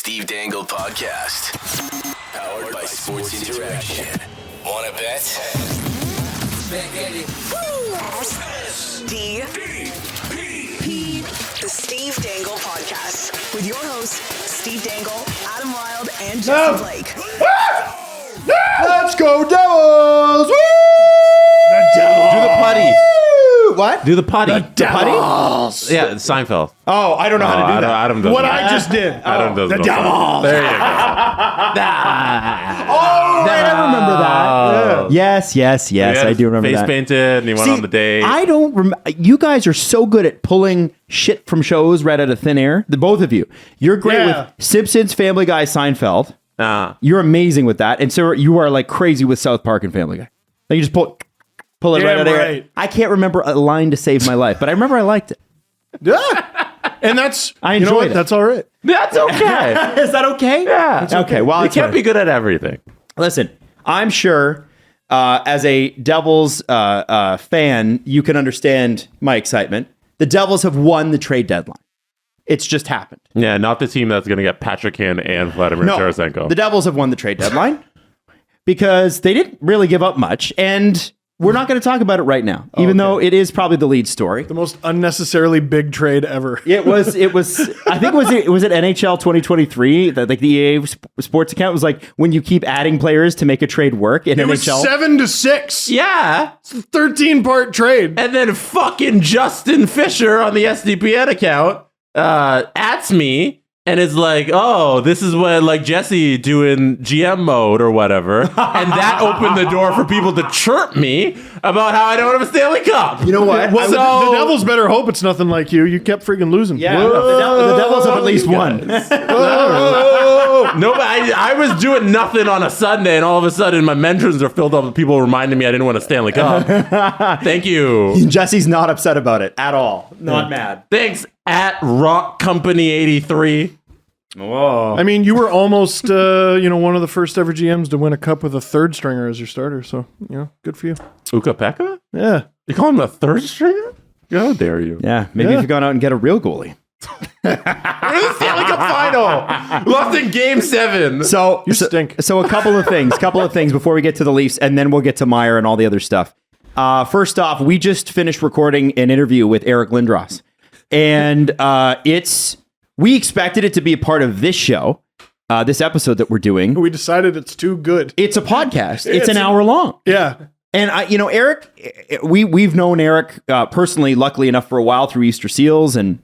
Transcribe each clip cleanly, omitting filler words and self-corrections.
Steve Dangle Podcast. Powered by Sports Interaction. Want to bet? The Steve Dangle Podcast. With your hosts, Steve Dangle, Adam Wilde, and Jesse Blake. Let's go Devils! Woo! The Devils. Do the putty. What? Do the putty. The Devils. Yeah, Seinfeld. Oh, I don't know how to do that. Adam does What that. I just did. Adam does the no Devils. There you go. Oh, right, I remember that. Yes, I do remember face that. painted, and he went on the date. I don't remember. You guys are so good at pulling shit from shows right out of thin air. The both of you. You're great with Simpsons, Family Guy, Seinfeld. You're amazing with that. And so you are like crazy with South Park and Family Guy. Like you just pull it right out of there. I can't remember a line to save my life, but I remember I liked it. And that's I enjoyed it. That's all right. That's okay. Is that okay? Yeah. Okay. Well, you can't be good at everything. Listen, I'm sure as a Devils fan, you can understand my excitement. The Devils have won the trade deadline. It's just happened. Yeah, not the team that's going to get Patrick Kane and Vladimir Tarasenko. The Devils have won the trade deadline because they didn't really give up much. And we're not going to talk about it right now, even though it is probably the lead story. The most unnecessarily big trade ever. It was. I think was it NHL 2023 that like the EA Sports account was like when you keep adding players to make a trade work in It NHL. was 7-6. Yeah. It's a 13-part trade. And then fucking Justin Fisher on the SDPN account ats me and is like, oh, this is when like Jesse doing GM mode or whatever. And that opened the door for people to chirp me about how I don't have a Stanley Cup. You know what? Well, the Devils better hope it's nothing like you. You kept freaking losing. Yeah, the Devils have at least won. No, but I was doing nothing on a Sunday, and all of a sudden my mentions are filled up with people reminding me I didn't win a Stanley Cup. Thank you. Jesse's not upset about it at all. Not mad. Thanks, at Rock Company 83. Whoa. I mean, you were almost, one of the first ever GMs to win a cup with a third stringer as your starter. So, good for you. Ukapeka? Yeah. You call him a third stringer? How dare you? Yeah, maybe if you gone out and get a real goalie. We're in the Stanley Cup final. Lost in Game 7. So You stink. So a couple of things before we get to the Leafs, and then we'll get to Meier and all the other stuff. First off, we just finished recording an interview with Eric Lindros, and we expected it to be a part of this show, this episode that we're doing. We decided it's too good. It's a podcast. It's an hour long. Yeah. And Eric, we've known Eric personally, luckily enough, for a while through Easter Seals, and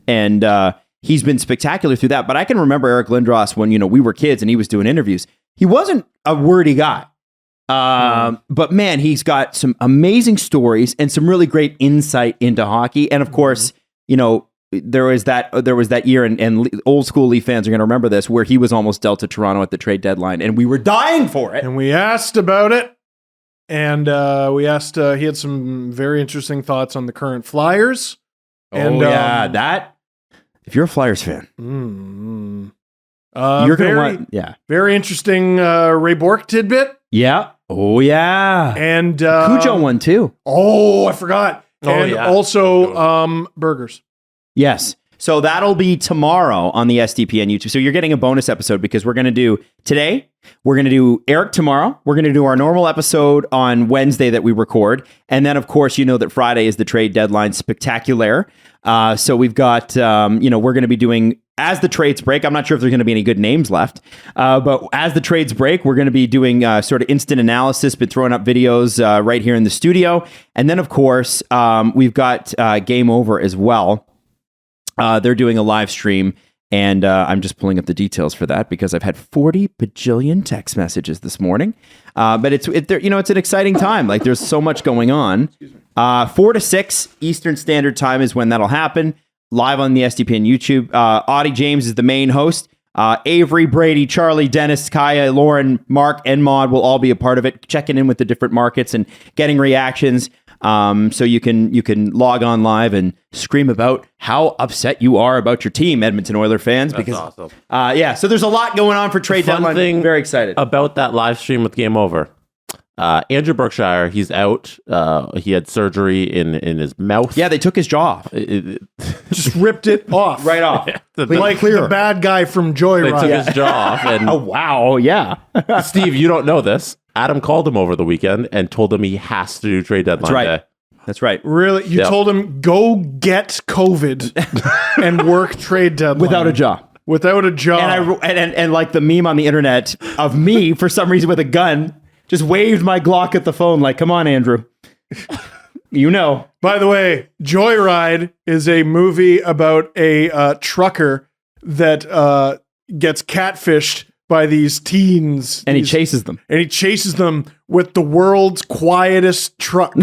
he's been spectacular through that. But I can remember Eric Lindros when we were kids and he was doing interviews. He wasn't a wordy guy, but man, he's got some amazing stories and some really great insight into hockey. And of course, there was that year, and old school Leaf fans are going to remember this, where he was almost dealt to Toronto at the trade deadline, and we were dying for it. And we asked about it. And we asked, he had some very interesting thoughts on the current Flyers. And, that. If you're a Flyers fan, you're going to want, very interesting Ray Bourque tidbit. Yeah. Oh, yeah. And Cujo one too. Oh, I forgot. And also burgers. Yes. So that'll be tomorrow on the SDPN YouTube. So you're getting a bonus episode because we're going to do today. We're going to do Eric tomorrow. We're going to do our normal episode on Wednesday that we record. And then, of course, that Friday is the trade deadline spectacular. So we've got, we're going to be doing, as the trades break, I'm not sure if there's going to be any good names left, but as the trades break, we're going to be doing sort of instant analysis, been throwing up videos right here in the studio. And then, of course, we've got Game Over as well. They're doing a live stream, and I'm just pulling up the details for that because I've had 40 bajillion text messages this morning. But it's an exciting time. Like there's so much going on. 4 to 6 Eastern Standard Time is when that'll happen. Live on the SDPN YouTube. Audie James is the main host. Avery, Brady, Charlie, Dennis, Kaya, Lauren, Mark, and Maud will all be a part of it, checking in with the different markets and getting reactions. So you can log on live and scream about how upset you are about your team, Edmonton Oilers fans. That's because awesome. so there's a lot going on for trade deadline. Thing very excited about that live stream with Game Over. Andrew Berkshire, he's out. He had surgery in his mouth. Yeah, they took his jaw off. Just ripped it off. Right off. Like the bad guy from They Joyride. took his jaw off. And Oh, wow. Yeah. Steve, you don't know this. Adam called him over the weekend and told him he has to do trade deadline right. day. That's right. Really? You Yep. told him, go get COVID and work trade deadline. Without a jaw. Without a job. And like the meme on the internet of me, for some reason with a gun, just waved my Glock at the phone like, come on, Andrew. You know. By the way, Joyride is a movie about a trucker that gets catfished by these teens. And he chases them. And he chases them with the world's quietest truck.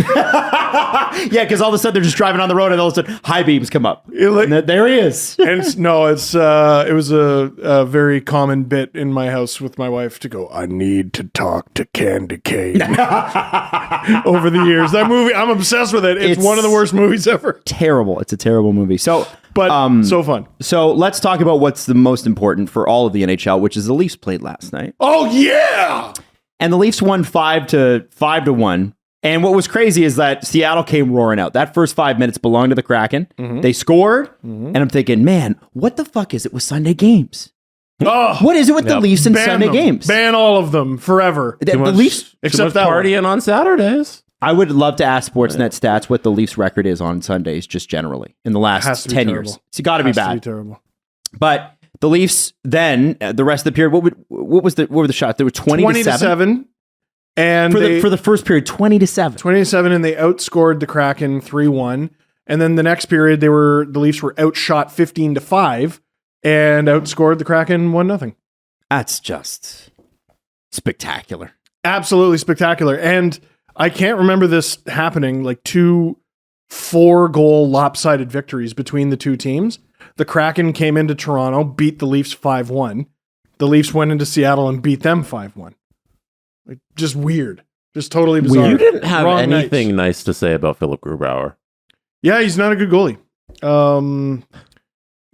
Yeah, because all of a sudden they're just driving on the road and all of a sudden high beams come up. Like- And there he is. And it was a very common bit in my house with my wife to go, I need to talk to Candy Cane. Over the years. That movie, I'm obsessed with it. It's one of the worst movies ever. Terrible. It's a terrible movie. So, But so fun. So let's talk about what's the most important for all of the NHL, which is the Leafs played last night. Oh, yeah. And the Leafs won 5-1. And what was crazy is that Seattle came roaring out. That first 5 minutes belonged to the Kraken. Mm-hmm. They scored. And I'm thinking, man, what the fuck is it with Sunday games? Oh, What is it with the Leafs and ban Sunday them. games? Ban all of them forever. The Leafs. Except Too much that one. partying on Saturdays. I would love to ask Sportsnet Stats what the Leafs record is on Sundays, just generally in the Has last to be 10 terrible. years. It's got to be Has to bad. be terrible. But the Leafs then the rest of the period. What were the shots? There were 20 to 7 And for the first period. 20-7. 20-7, and they outscored the Kraken 3-1. And then the next period, the Leafs were outshot 15-5 and outscored the Kraken 1-0. That's just spectacular. Absolutely spectacular. And I can't remember this happening, like 2 4-goal lopsided victories between the two teams. The Kraken came into Toronto, beat the Leafs 5-1. The Leafs went into Seattle and beat them 5-1. Like, just weird. Just totally bizarre. You didn't have Wrong anything nights. nice to say about Philip Grubauer. Yeah, he's not a good goalie.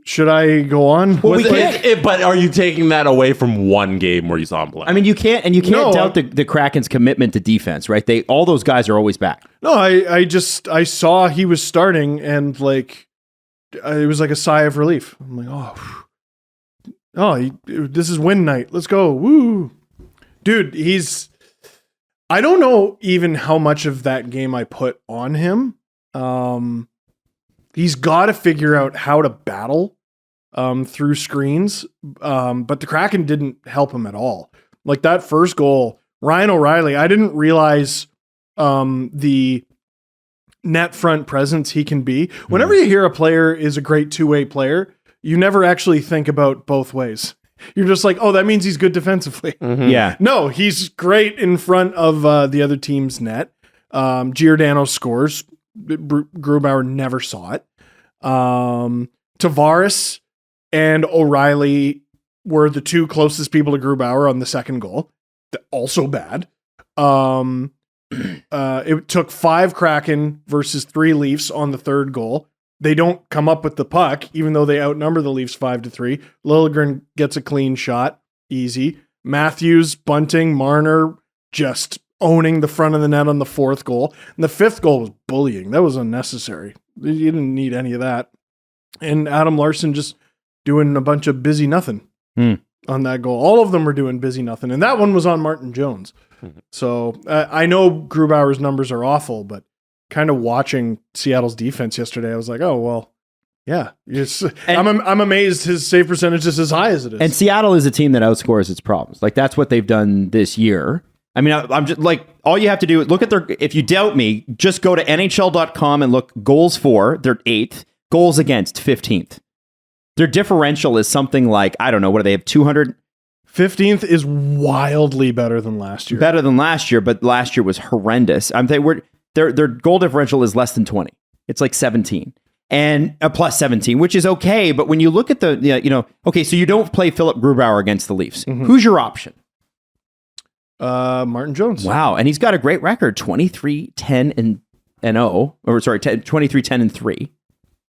Should I go on? Well, we with can't- But are you taking that away from one game where you saw him play? I mean, you can't No, doubt the Kraken's commitment to defense, right? All those guys are always back. No, I saw he was starting and like it was like a sigh of relief. I'm like, this is win night. Let's go. Woo. Dude, I don't know even how much of that game I put on him. He's got to figure out how to battle through screens. But the Kraken didn't help him at all. Like that first goal, Ryan O'Reilly, I didn't realize the net front presence he can be. Whenever you hear a player is a great two-way player, you never actually think about both ways. You're just like, oh, that means he's good defensively. Yeah. No, he's great in front of the other team's net. Giordano scores. Grubauer never saw it. Tavares and O'Reilly were the two closest people to Grubauer on the second goal. Also bad. It took 5 Kraken versus 3 Leafs on the third goal. They don't come up with the puck, even though they outnumber the Leafs 5-3. Liljegren gets a clean shot. Easy. Matthews, Bunting, Marner just owning the front of the net on the fourth goal. And the fifth goal was bullying. That was unnecessary. You didn't need any of that. And Adam Larson just doing a bunch of busy nothing on that goal. All of them were doing busy nothing. And that one was on Martin Jones. So I know Grubauer's numbers are awful, but kind of watching Seattle's defense yesterday, I was like, oh, well, yeah. I'm amazed his save percentage is as high as it is. And Seattle is a team that outscores its problems. Like that's what they've done this year. I mean, I'm just like, all you have to do is look at if you doubt me, just go to NHL.com and look goals for, they're 8th, goals against 15th. Their differential is something like, I don't know, what do they have, 200? 15th is wildly better than last year. Better than last year, but last year was horrendous. Their goal differential is less than 20. It's like 17 and a plus 17, which is okay. But when you look at okay, so you don't play Philip Grubauer against the Leafs. Who's your option? Martin Jones. Wow. And he's got a great record, 23-10-3.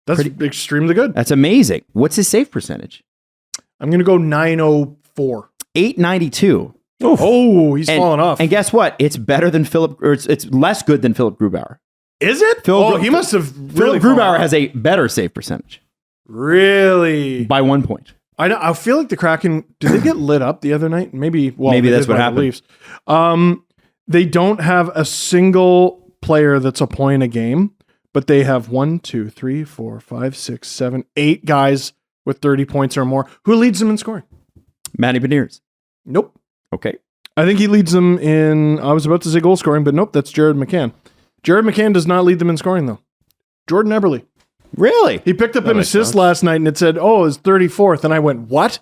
That's extremely good. That's amazing. What's his save percentage? I'm going to go 904. 892. Oh, he's And- fallen off. And guess what? It's better than it's less good than Philip Grubauer. Is it? He must have really Philip Grubauer fallen off. has a better save percentage Really? by 1 point. I know. I feel like the Kraken, did they get lit up the other night? Maybe Maybe they that's did what by the happened. Leafs. They don't have a single player that's a point a game, but they have 1, 2, 3, 4, 5, 6, 7, 8 guys with 30 points or more. Who leads them in scoring? Matty Beniers. Nope. Okay. I think he leads them in, I was about to say goal scoring, but nope, that's Jared McCann. Jared McCann does not lead them in scoring, though. Jordan Eberle. Really? He picked up That an makes assist sense. last night and it said, it's 34th. And I went, what?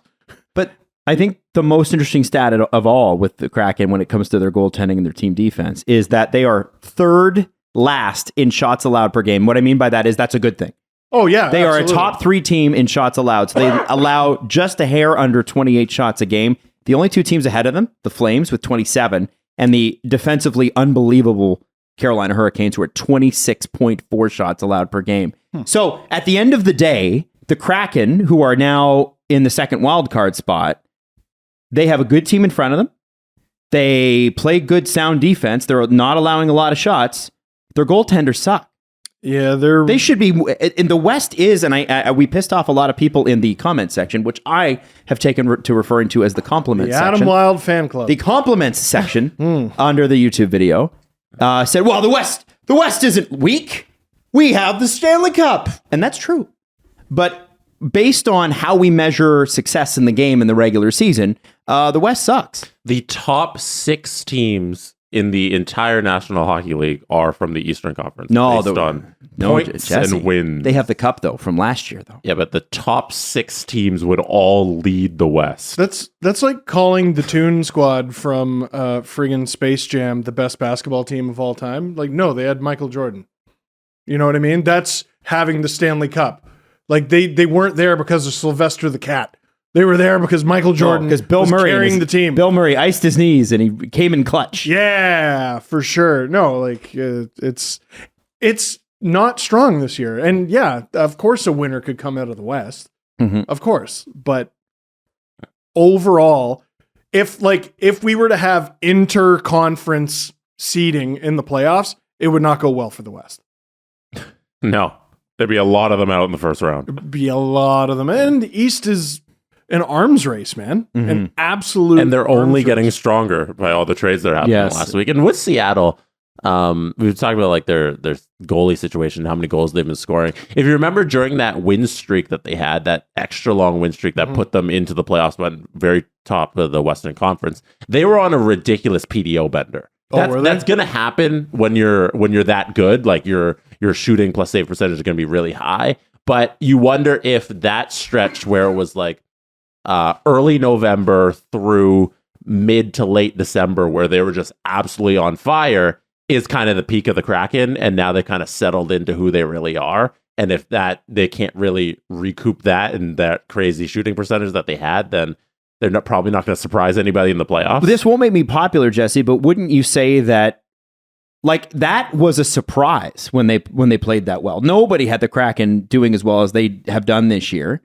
But I think the most interesting stat of all with the Kraken when it comes to their goaltending and their team defense is that they are third last in shots allowed per game. What I mean by that is that's a good thing. Oh, yeah. They absolutely. are a top 3 team in shots allowed. So they allow just a hair under 28 shots a game. The only 2 teams ahead of them, the Flames with 27, and the defensively unbelievable Carolina Hurricanes, who are 26.4 shots allowed per game. So at the end of the day, the Kraken, who are now in the second wildcard spot, they have a good team in front of them. They play good, sound defense. They're not allowing a lot of shots. Their goaltenders suck. Yeah, They should be in the West is, and we pissed off a lot of people in the comment section, which I have taken to referring to as the compliment the section. Adam Wild fan club. The compliments section under the YouTube video said, "Well, the West isn't weak. We have the Stanley Cup," and that's true. But based on how we measure success in the game in the regular season, the West sucks. The top 6 teams in the entire National Hockey League are from the Eastern Conference. No, based on points Jesse, and wins. They have the cup though from last year, though. Yeah, but the top 6 teams would all lead the West. That's like calling the Toon Squad from friggin' Space Jam the best basketball team of all time. Like, no, they had Michael Jordan. You know what I mean? That's having the Stanley Cup. Like they weren't there because of Sylvester the Cat. They were there because Michael Jordan Because Bill was Murray carrying the team. Bill Murray iced his knees and he came in clutch. Yeah, for sure. No, like it's not strong this year. And yeah, of course a winner could come out of the West. Mhm. Of course. But overall, if we were to have inter-conference seeding in the playoffs, it would not go well for the West. No, there'd be a lot of them out in the first round. It'd be a lot of them. And the East is an arms race, man. Mm-hmm. An absolute And they're only arms getting race. stronger by all the trades that happened Yes. last week. And with Seattle, we were talking about like their goalie situation, how many goals they've been scoring. If you remember during that win streak that they had, that extra long win streak that put them into the playoffs, went very top of the Western Conference, they were on a ridiculous PDO bender. Were they? That's going to happen when you're that good. Like your shooting plus save percentage is going to be really high. But you wonder if that stretch where it was like early November through mid to late December, where they were just absolutely on fire, is kind of the peak of the Kraken, and now they kind of settled into who they really are. And if that they can't really recoup that and that crazy shooting percentage that they had, then they're probably not going to surprise anybody in the playoffs. This won't make me popular, Jesse, but wouldn't you say that like that was a surprise when they played that well? Nobody had the Kraken doing as well as they have done this year.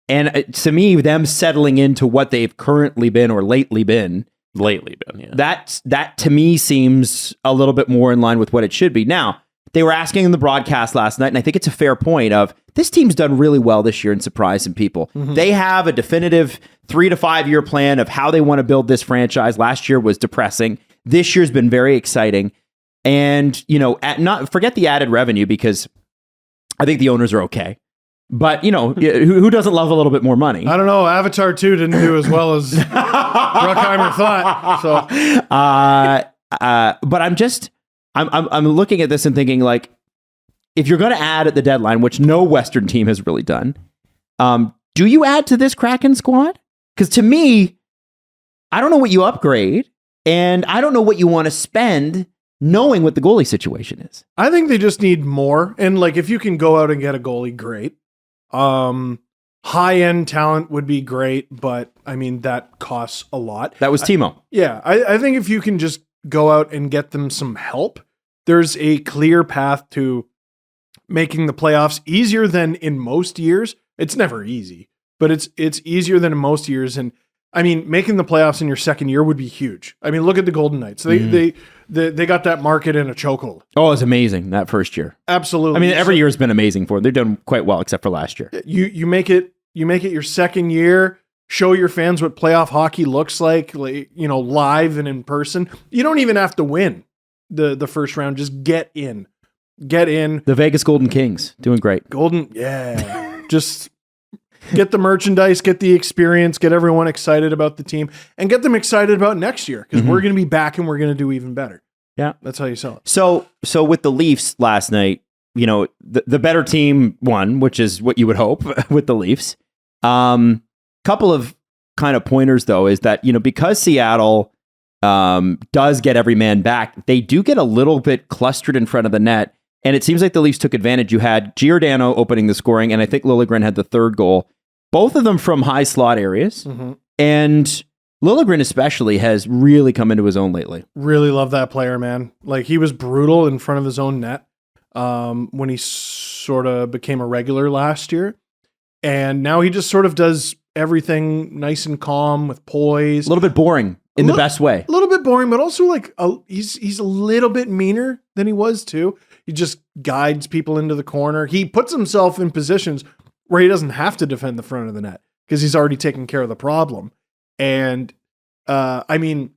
And to me, them settling into what they've currently been or lately been, yeah. that to me seems a little bit more in line with what it should be. Now, they were asking in the broadcast last night, and I think it's a fair point of this team's done really well this year in surprising people. Mm-hmm. They have a definitive 3 to 5 year plan of how they want to build this franchise. Last year was depressing. This year's been very exciting. And, not forget the added revenue because I think the owners are okay. But, who doesn't love a little bit more money? I don't know. Avatar 2 didn't do as well as Bruckheimer thought. So But I'm looking at this and thinking, like, if you're going to add at the deadline, which no Western team has really done, do you add to this Kraken squad? Because to me, I don't know what you upgrade, and I don't know what you want to spend knowing what the goalie situation is. I think they just need more. And like, if you can go out and get a goalie, great. High-end talent would be great, but I mean, that costs a lot. That was Timo. I think if you can just go out and get them some help, there's a clear path to making the playoffs easier than in most years. It's never easy, but it's easier than in most years. And I mean, making the playoffs in your second year would be huge. I mean, look at the Golden Knights. They got that market in a chokehold. Oh, it was amazing that first year. Absolutely. I mean, every year has been amazing for them. They've done quite well, except for last year. You make it your second year. Show your fans what playoff hockey looks like, live and in person. You don't even have to win the first round. Just get in. The Vegas Golden Kings doing great. Just get the merchandise, get the experience, get everyone excited about the team, and get them excited about next year because we're going to be back and we're going to do even better. Yeah, that's how you sell it. So with the Leafs last night, the better team won, which is what you would hope with the Leafs. Couple of kind of pointers though is that because Seattle does get every man back, they do get a little bit clustered in front of the net, and it seems like the Leafs took advantage. You had Giordano opening the scoring, and I think Liljegren had the third goal, both of them from high slot areas, and Liljegren especially has really come into his own lately. Really love that player, man. Like, he was brutal in front of his own net when he sort of became a regular last year, and now he just sort of does everything nice and calm with poise. A little bit boring in the best way. A little bit boring, but also he's a little bit meaner than he was too. He just guides people into the corner. He puts himself in positions where he doesn't have to defend the front of the net because he's already taken care of the problem. And I mean,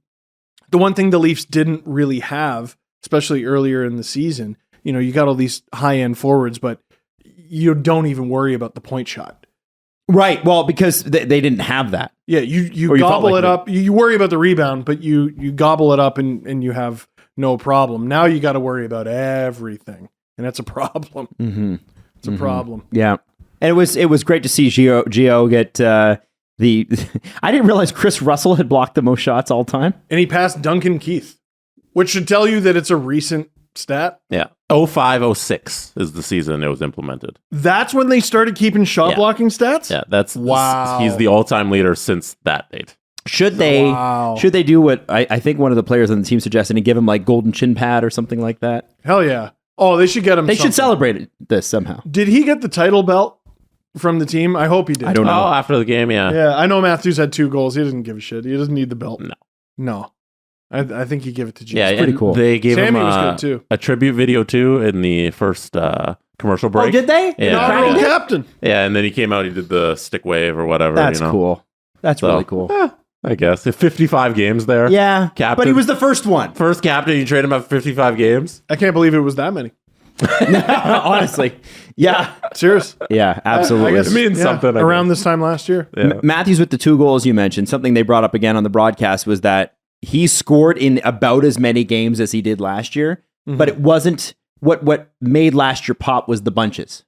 the one thing the Leafs didn't really have, especially earlier in the season, you got all these high-end forwards, but you don't even worry about the point shot. Right. Well, because they didn't have that. Yeah, you gobble it up. You worry about the rebound, but you gobble it up and you have no problem. Now you got to worry about everything, and that's a problem. It's a problem. Yeah, and it was great to see Gio get the. I didn't realize Chris Russell had blocked the most shots all time, and he passed Duncan Keith, which should tell you that it's a recent stat. Yeah. 05-06 is the season it was implemented. That's when they started keeping shot blocking stats? Yeah, that's wow. He's the all-time leader since that date. Should they do what I think one of the players on the team suggested and give him like golden chin pad or something like that? Hell yeah. Oh, they should get him. They should celebrate this somehow. Did he get the title belt from the team? I hope he did. I don't know. Oh, after the game, yeah. Yeah, I know Matthews had 2 goals. He doesn't give a shit. He doesn't need the belt. No. I think he gave it to G. Yeah, It's pretty cool. They gave Sammy him was good too. a tribute video too in the first commercial break. Oh, did they? Yeah. Inaugural captain. Yeah, and then he came out, he did the stick wave or whatever. That's cool. That's really cool. I guess. 55 games there. Yeah. Captain. But he was the first one. First captain, you trade him after 55 games. I can't believe it was that many. Honestly. Yeah. Serious. Yeah, absolutely. I guess, It means something, I around guess. this time last year. Yeah. Matthews with the 2 goals you mentioned, something they brought up again on the broadcast was that he scored in about as many games as he did last year, but it wasn't what made last year pop was the bunches.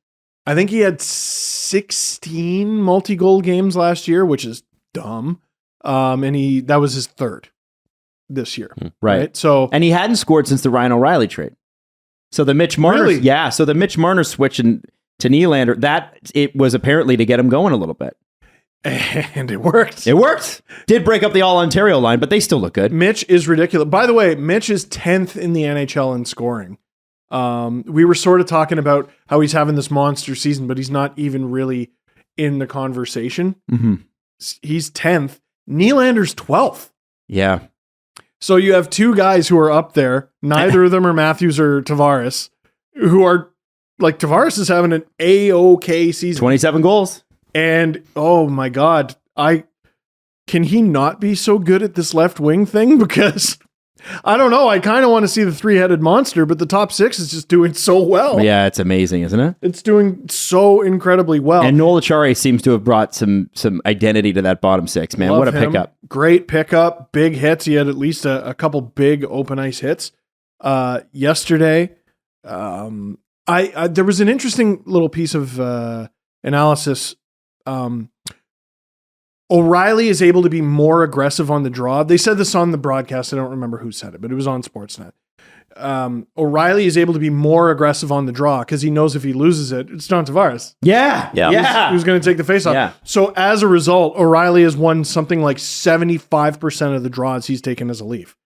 I think he had 16 multi-goal games last year, which is dumb. And that was his 3rd this year. Right. So, and he hadn't scored since the Ryan O'Reilly trade. So the Mitch Marner, Really? So the Mitch Marner switch to Nylander, that it was apparently to get him going a little bit. and it worked. It worked. Did break up the All-Ontario line, but they still look good. Mitch is ridiculous. By the way, Mitch is 10th in the NHL in scoring. We were sort of talking about how he's having this monster season, but he's not even really in the conversation. He's 10th. Nylander's 12th. Yeah. So you have 2 guys who are up there. Neither of them are Matthews or Tavares, who are like, Tavares is having an A-OK season. 27 goals. And oh my God, can he not be so good at this left wing thing? Because I don't know. I kind of want to see the 3-headed monster, but the top 6 is just doing so well. Yeah, it's amazing, isn't it? It's doing so incredibly well. And Noel Acciari seems to have brought some identity to that bottom 6, man. Love what a him. pickup. Great pickup. Big hits. He had at least a couple big open ice hits. Yesterday, there was an interesting little piece of analysis. O'Reilly is able to be more aggressive on the draw. They said this on the broadcast. I don't remember who said it, but it was on Sportsnet. O'Reilly is able to be more aggressive on the draw because he knows if he loses it, it's John Tavares. Yeah. Who's going to take the face off. Yeah. So as a result, O'Reilly has won something like 75% of the draws he's taken as a Leaf.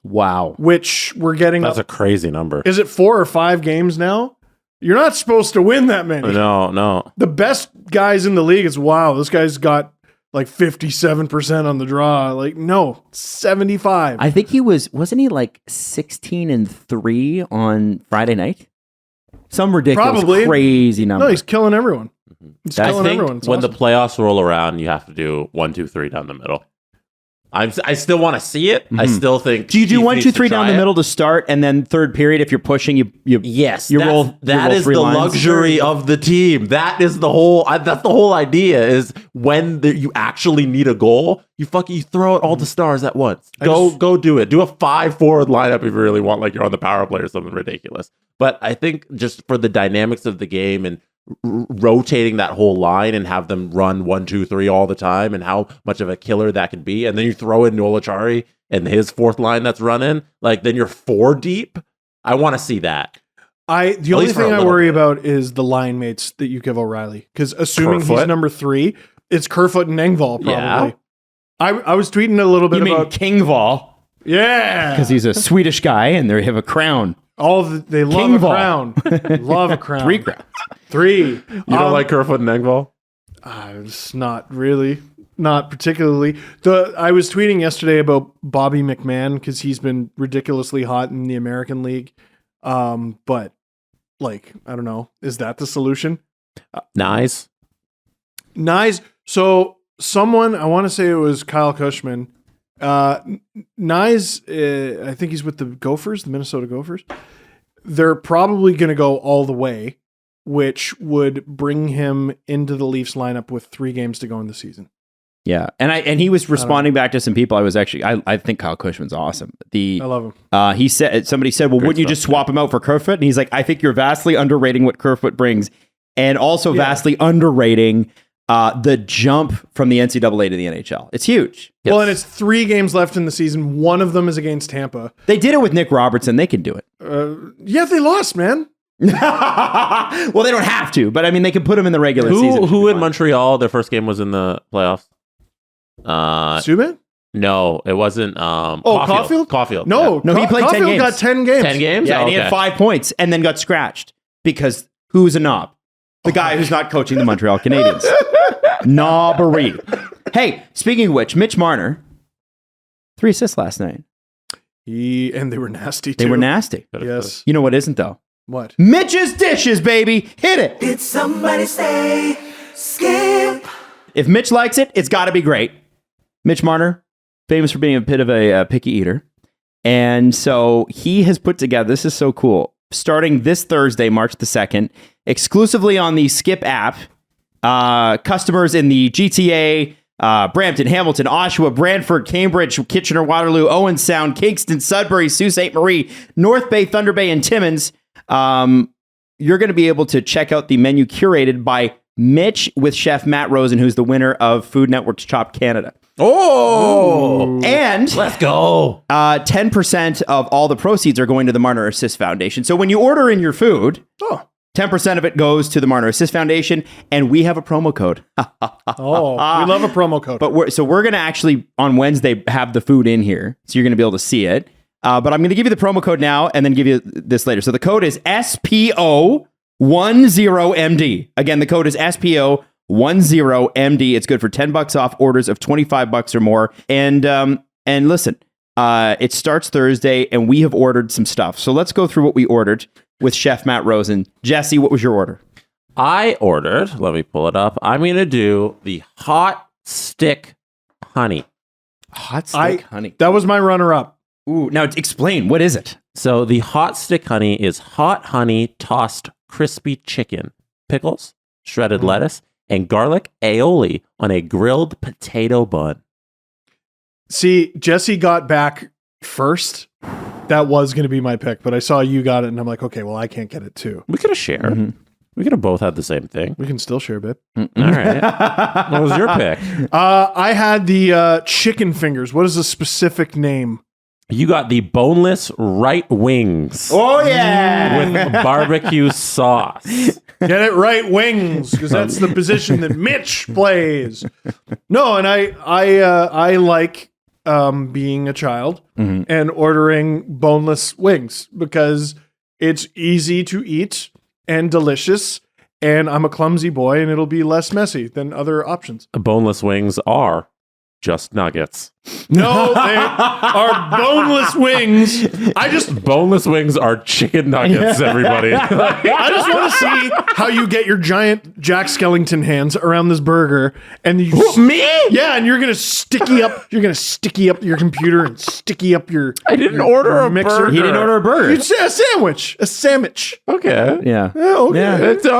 Wow. Which we're getting. That's a crazy number. Is it 4 or 5 games now? You're not supposed to win that many. No. The best guys in the league is, wow, this guy's got like 57% on the draw. Like, no, 75. I think wasn't he like 16-3 on Friday night? Some ridiculous, Probably. crazy number. No, he's killing everyone. He's I killing think everyone. It's when awesome. the playoffs roll around, you have to do 1, 2, 3 down the middle. I still want to see it. I still think. Do you do Keith 1, needs 2, to 3 down try the it. middle to start, and then third period, if you're pushing, you Yes, you roll. That is three the lines? luxury of the team. That is the whole. That's the whole idea. Is when you actually need a goal, you throw out all the stars at once. Go do it. Do a 5 forward lineup if you really want, like you're on the power play or something ridiculous. But I think just for the dynamics of the game and rotating that whole line and have them run 1, 2, 3 all the time, and how much of a killer that could be, and then you throw in Nolachari and his fourth line that's running, like then you're 4 deep. I want to see that. The only thing I worry about is the line mates that you give O'Reilly, because assuming Kerfoot? he's number 3, it's Kerfoot and Engvall probably. Yeah. I was tweeting a little bit You mean about Kingval? yeah, Because he's a Swedish guy, and they have a crown. they love Kingval. a crown, love a crown. 3 crowns. 3. You don't like Kerfoot and Engvall? It's not really, not particularly. I was tweeting yesterday about Bobby McMahon because he's been ridiculously hot in the American League. But like, I don't know, is that the solution? Nice. So someone, I want to say it was Kyle Cushman. Nyes, I think he's with the Gophers, the Minnesota Gophers. They're probably going to go all the way, which would bring him into the Leafs lineup with 3 games to go in the season. Yeah, and he was responding back to some people. I think Kyle Cushman's awesome. I love him. Somebody said, well, wouldn't you just swap him out for Kerfoot? And he's like, I think you're vastly underrating what Kerfoot brings, and also vastly underrating the jump from the NCAA to the NHL. It's huge. Yes. Well, and it's 3 games left in the season. One of them is against Tampa. They did it with Nick Robertson. They can do it. Yeah, they lost, man. Well, they don't have to, but I mean, they can put him in the regular season. Who in Montreal, their first game was in the playoffs? Subban? No, it wasn't. Caulfield? Caulfield. No, he played 10 Caulfield games. got 10 games. 10 games? Yeah, Oh, and he had 5 points and then got scratched because who's a knob? The guy who's not coaching the Montreal Canadiens. Knobbery. Hey, speaking of which, Mitch Marner, 3 assists last night. And they were nasty too. They were nasty. Yes. You know what isn't, though? What? Mitch's dishes, baby. Hit it. Did somebody say skip? If Mitch likes it, it's got to be great. Mitch Marner, famous for being a bit of a picky eater. And so he has put together, this is so cool, starting this Thursday, March the 2nd, exclusively on the Skip app, customers in the GTA, Brampton, Hamilton, Oshawa, Brantford, Cambridge, Kitchener, Waterloo, Owen Sound, Kingston, Sudbury, Sault Ste. Marie, North Bay, Thunder Bay, and Timmins, you're going to be able to check out the menu curated by Mitch with Chef Matt Rosen, who's the winner of Food Network's Chopped Canada. Oh, And let's go. 10% of all the proceeds are going to the Marner Assist Foundation. So when you order in your food, 10% of it goes to the Marner Assist Foundation, and we have a promo code. We love a promo code. But we're going to actually, on Wednesday, have the food in here, so you're going to be able to see it. But I'm going to give you the promo code now and then give you this later. So the code is SPO10MD. Again, the code is SPO10MD. It's good for $10 off orders of $25 or more. And listen, it starts Thursday, and we have ordered some stuff. So let's go through what we ordered with Chef Matt Rosen. Jesse, what was your order? I ordered, let me pull it up. I'm going to do the hot stick honey. Hot stick honey. That was my runner-up. Ooh, now explain. What is it? So the hot stick honey is hot honey tossed crispy chicken, pickles, shredded lettuce, and garlic aioli on a grilled potato bun. See, Jesse got back first. That was going to be my pick, but I saw you got it, and I'm like, okay, well, I can't get it too. We could have shared. Mm-hmm. We could have both had the same thing. We can still share, babe. All right. What was your pick? I had the chicken fingers. What is the specific name? You got the boneless right wings. Oh, yeah. With barbecue sauce. Get it right, wings, because that's the position that Mitch plays. No, and I like being a child and ordering boneless wings because it's easy to eat and delicious. and I'm a clumsy boy, and it'll be less messy than other options. Boneless wings are just nuggets. No, they are boneless wings. Boneless wings are chicken nuggets, everybody. I just want to see how you get your giant Jack Skellington hands around this burger, and you Me? yeah, and you're gonna sticky up your computer and sticky up your. I didn't order a mixer. burger. He didn't order a burger. You'd say a sandwich. Okay. Yeah. Yeah, okay. Yeah.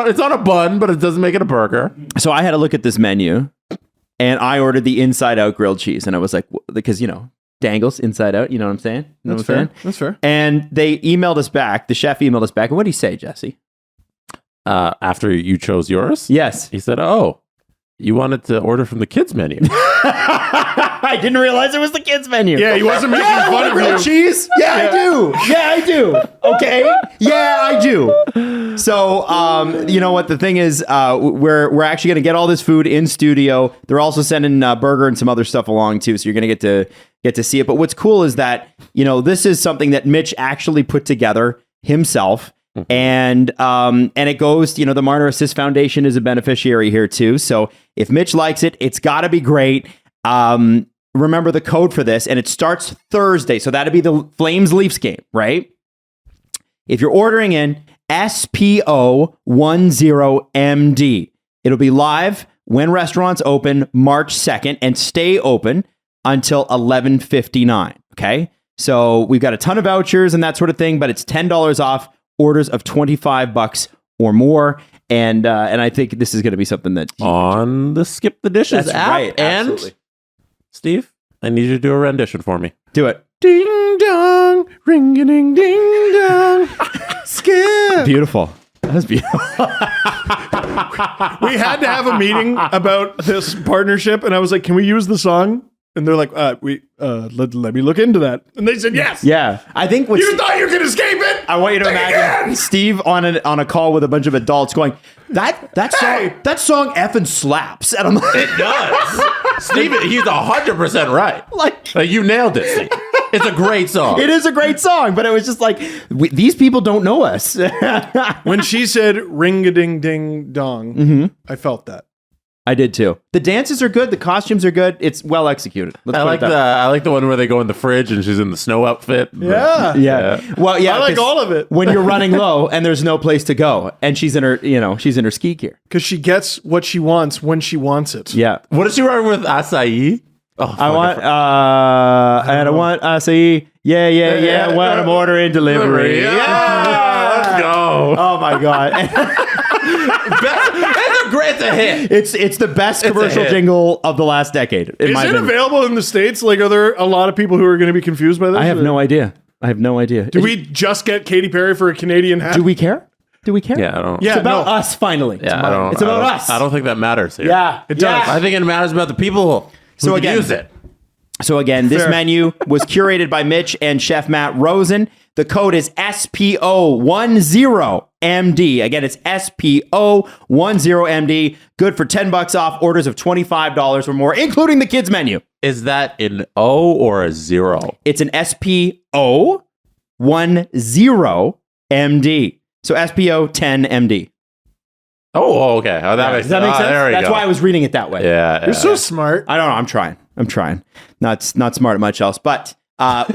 It's on a bun, but it doesn't make it a burger. So I had to look at this menu, and I ordered the inside out grilled cheese, and I was like, because Dangles inside out. You know what I'm saying? You know That's what I'm fair. saying? That's fair. And they emailed us back. The chef emailed us back. And what did he say, Jesse? After you chose yours? Yes. He said, "Oh, you wanted to order from the kids menu." I didn't realize it was the kids menu. Yeah, he wasn't making fun of grilled you. cheese. Yeah, I do. Yeah, I do. Okay. Yeah, I do. So, you know what? The thing is, we're actually going to get all this food in studio. They're also sending burger and some other stuff along too. So you're going to get to see it. But what's cool is that this is something that Mitch actually put together himself. And it goes, the Marner Assist Foundation is a beneficiary here too. So if Mitch likes it, it's got to be great. Remember the code for this, and it starts Thursday. So that'd be the Flames Leafs game, right? If you're ordering in SPO10MD, it'll be live when restaurants open March 2nd and stay open until 11:59. Okay. So we've got a ton of vouchers and that sort of thing, but it's $10 off orders of $25 or more. And I think this is going to be something that On the Skip the Dishes That's app. right, And absolutely. Steve, I need you to do a rendition for me. do it. Ding dong, ring a ding ding dong. Skip. Beautiful. That was beautiful. We had to have a meeting about this partnership, and I was like, "Can we use the song?" And they're like, let me look into that." And they said, "Yes." Yeah. I think what's You thought you could escape it? I want you to Think imagine again! Steve on a call with a bunch of adults going, that song effing slaps. And I'm like, It does. Steve, he's 100% right. like, You nailed it, Steve. It's a great song. it is a great song, but it was just like, these people don't know us. When she said "ring a ding ding dong," I felt that. I did too. The dances are good. The costumes are good. It's well executed. Let's I put it like that way. I like the one where they go in the fridge and she's in the snow outfit. Yeah. Yeah. Well, yeah. I like 'cause all of it. when you're running low and there's no place to go, and she's in her ski gear. Because she gets what she wants when she wants it. Yeah. What is she wearing with acai? Oh, I want acai. Yeah. When I'm ordering delivery. Yeah, let's go. Oh my god. It's a hit. It's the best a commercial hit. jingle of the last decade. In Is my it opinion. available in the States? Like, are there a lot of people who are going to be confused by this? I have no idea. Do we just get Katy Perry for a Canadian hat? Do we care? Do we care? Yeah, I don't. Yeah, It's about no. us finally. Yeah, I don't. It's about I don't- us. I don't think that matters here. Yeah, It does. I think it matters about the people who So could again- use it. So again, this Fair. menu was curated by Mitch and Chef Matt Rosen. The code is SPO10MD. Again, it's SPO10MD. Good for $10 off orders of $25 or more, including the kids menu. Is that an O or a 0? It's an SPO10MD. So SPO10MD. Oh, okay. Oh, that makes Does that make sense? There we That's go. why I was reading it that way. Yeah. You're so smart. I don't know. I'm trying. Not smart at much else. But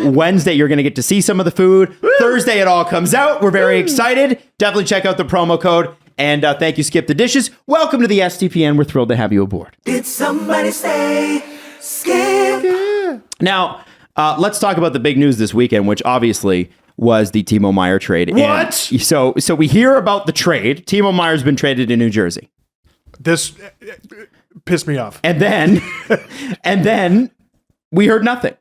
Wednesday, you're going to get to see some of the food. Thursday, it all comes out. We're very excited. Definitely check out the promo code. And thank you, Skip the Dishes. Welcome to the STPN. We're thrilled to have you aboard. Did somebody say skip? Now, let's talk about the big news this weekend, which obviously was the Timo Meier trade. What? And so we hear about the trade. Timo Meier's been traded to New Jersey. This pissed me off. And then we heard nothing.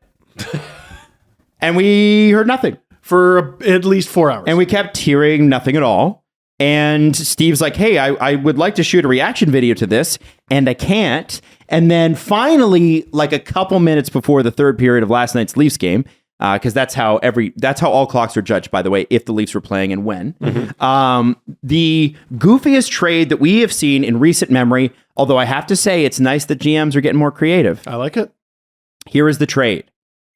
And we heard nothing. For at least 4 hours. And we kept hearing nothing at all. And Steve's like, hey, I would like to shoot a reaction video to this, and I can't. And then finally, like a couple minutes before the third period of last night's Leafs game, because that's how all clocks are judged, by the way, if the Leafs were playing and when. The goofiest trade that we have seen in recent memory, although I have to say it's nice that GMs are getting more creative. I like it. Here is the trade.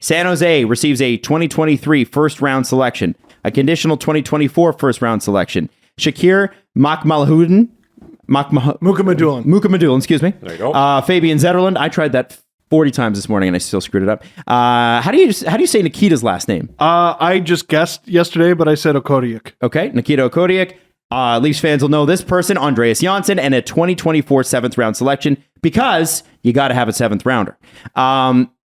San Jose receives a 2023 first-round selection, a conditional 2024 first-round selection. Shakir Makhmalhoudin, Mukamadulin, excuse me. There you go. Fabian Zetterlund. I tried that 40 times this morning and I still screwed it up. How do you say Nikita's last name? I just guessed yesterday, but I said Okodiuk. Okay, Nikita Okodiuk. Leafs fans will know this person, Andreas Janssen, and a 2024 7th round selection because you got to have a 7th rounder.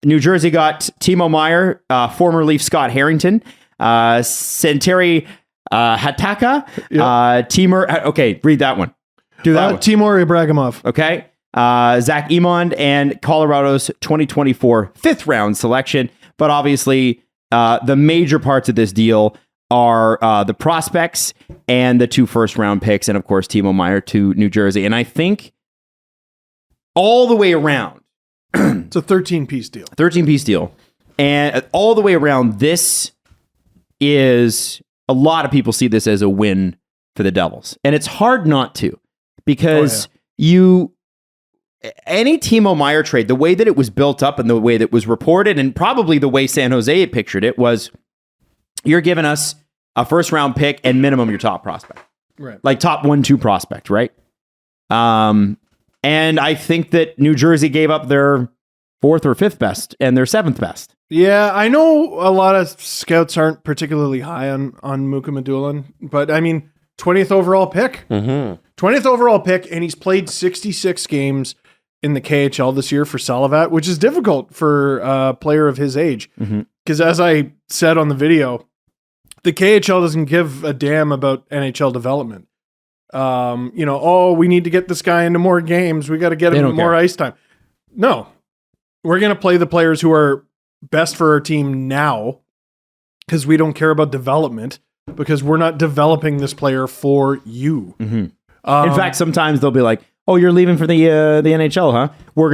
New Jersey got Timo Meier, former Leaf Scott Harrington, Santeri Hataka, Timur. Okay, read that one. Do that one. Timur Ibragimov. Okay. Zach Emond and Colorado's 2024 5th round selection. But obviously, the major parts of this deal are the prospects and the 2 first round picks, and of course, Timo Meier to New Jersey. And I think all the way around, it's a 13-piece deal. 13-piece deal. And all the way around, this is a lot of people see this as a win for the Devils. And it's hard not to because any Timo Meier trade, the way that it was built up and the way that it was reported, and probably the way San Jose had pictured it, was you're giving us a first round pick and minimum your top prospect. Right. Like top 1-2 prospect, right? And I think that New Jersey gave up their 4th or 5th best and their 7th best. Yeah, I know a lot of scouts aren't particularly high on Mukamadulin, but I mean, 20th overall pick. 20th overall pick, and he's played 66 games in the KHL this year for Salavat, which is difficult for a player of his age. Because as I said on the video, the KHL doesn't give a damn about NHL development. We need to get this guy into more games. We got to get him more ice time. No, we're going to play the players who are best for our team now because we don't care about development because we're not developing this player for you. In fact, sometimes they'll be like, "Oh, you're leaving for the NHL, huh? We're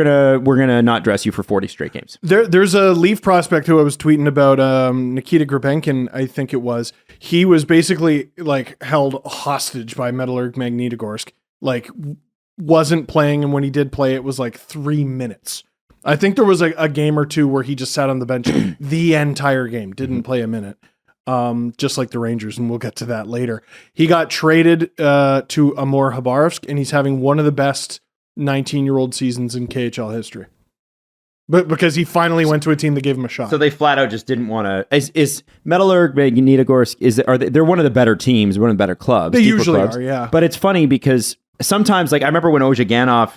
gonna not dress you for 40 straight games." There's a Leaf prospect who I was tweeting about, Nikita Grabenkin, I think it was. He was basically like held hostage by Metallurg Magnitogorsk, like wasn't playing, and when he did play, it was like 3 minutes. I think there was a game or two where he just sat on the bench the entire game, didn't play a minute. Just like the Rangers, and we'll get to that later. He got traded to Amur Khabarovsk, and he's having one of the best 19-year-old seasons in KHL history. But because he finally went to a team that gave him a shot. So they flat out just didn't want to. Is Metallurg Magnitogorsk, they're one of the better teams, one of the better clubs. They usually clubs. are, yeah. But it's funny because sometimes, like I remember when Ozhiganov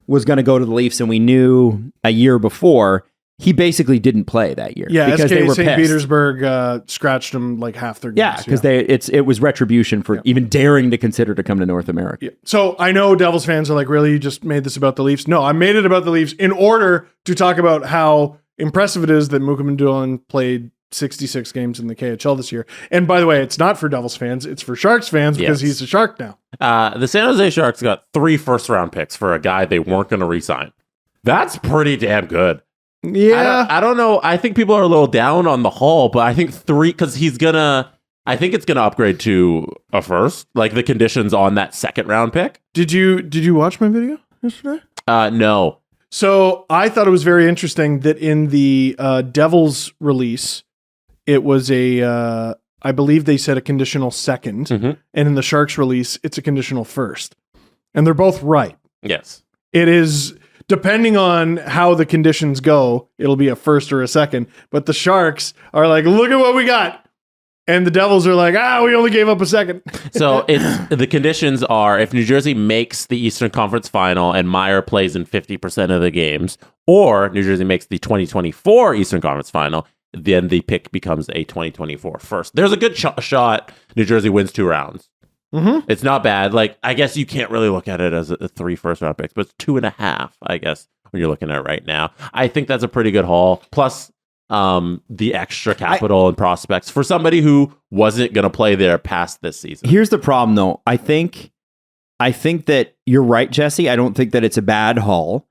was going to go to the Leafs, and we knew a year before he basically didn't play that year. Yeah, because SK they were St. pissed. Petersburg scratched him like half their games. Yeah, because it was retribution for even daring to consider to come to North America. Yeah. So I know Devils fans are like, really, you just made this about the Leafs? No, I made it about the Leafs in order to talk about how impressive it is that Mukamadulin played 66 games in the KHL this year. And by the way, it's not for Devils fans, it's for Sharks fans because he's a Shark now. The San Jose Sharks got 3 first-round picks for a guy they weren't going to re-sign. That's pretty damn good. Yeah. I don't know. I think people are a little down on the Hall, but I think 3, because I think it's gonna upgrade to a first, like the conditions on that 2nd round pick. Did you watch my video yesterday? No. So I thought it was very interesting that in the Devils release, it was I believe they said a conditional 2nd, and in the Sharks release, it's a conditional 1st. And they're both right. Yes. It is, depending on how the conditions go, it'll be a 1st or a 2nd. But the Sharks are like, look at what we got. And the Devils are like, we only gave up a 2nd. So the conditions are if New Jersey makes the Eastern Conference Final and Meier plays in 50% of the games, or New Jersey makes the 2024 Eastern Conference Final, then the pick becomes a 2024 first. There's a good shot New Jersey wins 2 rounds. It's not bad. Like, I guess you can't really look at it as a 3 first-round picks, but it's 2.5, I guess, when you're looking at it right now. I think that's a pretty good haul. Plus, the extra capital and prospects for somebody who wasn't going to play there past this season. Here's the problem, though. I think that you're right, Jesse. I don't think that it's a bad haul.